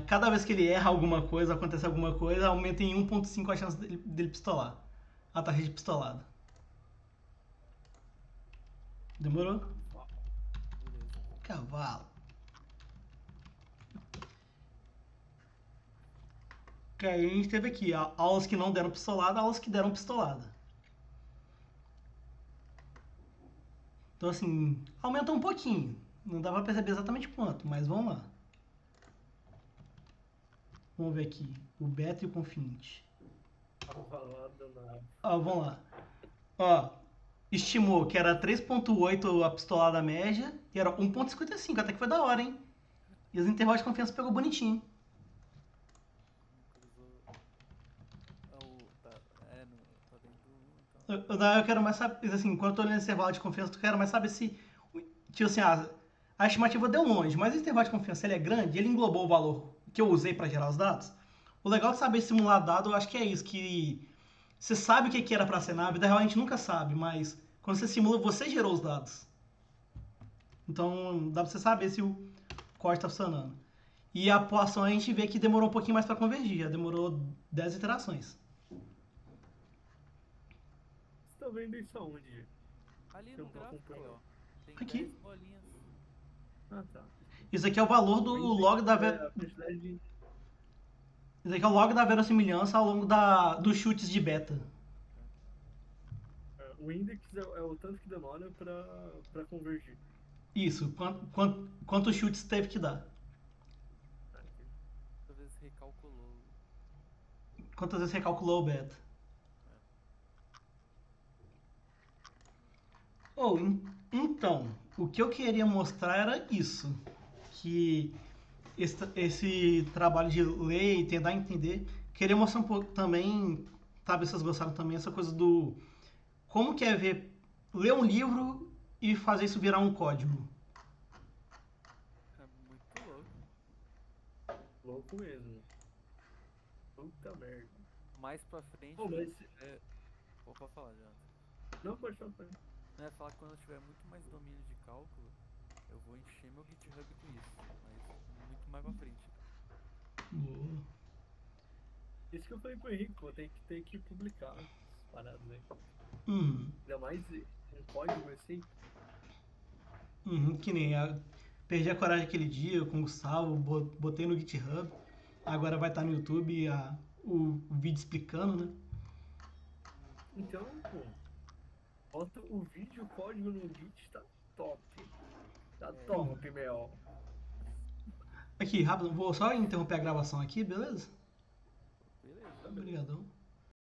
cada vez que ele erra alguma coisa, acontece alguma coisa, aumenta em 1.5 a chance dele pistolar. A taxa de pistolada. Demorou? Beleza. Cavalo. Que aí a gente teve aqui aulas que não deram pistolada, aulas que deram pistolada. Então assim, aumentou um pouquinho. Não dá pra perceber exatamente quanto, mas vamos lá. Vamos ver aqui. O beta e o confinite. Vamos lá. Estimou que era 3.8 a pistolada média e era 1.55, até que foi da hora, hein? E os intervalos de confiança pegou bonitinho. Eu quero mais saber, assim, quando eu tô olhando esse intervalo de confiança, eu quero mais saber se, tipo assim, a estimativa deu longe, mas o intervalo de confiança ele é grande, ele englobou o valor que eu usei para gerar os dados. O legal de saber simular dado, eu acho que é isso, que Você sabe o que que era pra ser. Na vida real a gente nunca sabe, mas quando você simula, você gerou os dados. Então dá pra você saber se o código tá funcionando. E a poção a gente vê que demorou um pouquinho mais pra convergir. Já demorou 10 iterações. Você tá vendo isso aonde? Ali Eu no não tô gráfico, acompanhando. ó. Tem Aqui. 10 bolinhas. Ah, tá. Isso aqui é o valor do O índice log da é a quantidade de... Isso aqui é o log da verossimilhança ao longo dos chutes de beta. O index é o tanto que demora pra convergir. Isso, quantos chutes teve que dar. Ah, entendi. Talvez recalculou. Quantas vezes você calculou o beta. Então, o que eu queria mostrar era isso. Que esse trabalho de ler e tentar entender. Queria mostrar um pouco também, sabe, vocês gostaram também, essa coisa do... Como que é ler um livro e fazer isso virar um código. É muito louco. Louco mesmo. Puta merda. Mais pra frente. Pô, mas... Vou falar, Jonathan. Não, pode falar. Não é falar que quando eu tiver muito mais domínio de cálculo, eu vou encher meu GitHub com isso. Mas muito mais pra frente. Boa. Isso que eu falei pro Henrique, vou ter que publicar as paradas aí. Ainda mais um código assim. Que nem perdi a coragem aquele dia com o Gustavo, botei no GitHub. Agora vai estar no YouTube o vídeo explicando, né? Então, pô, bota o vídeo, o código no Git, tá top. Tá top, meu. Aqui, rápido, vou só interromper a gravação aqui, beleza? Beleza. Obrigadão.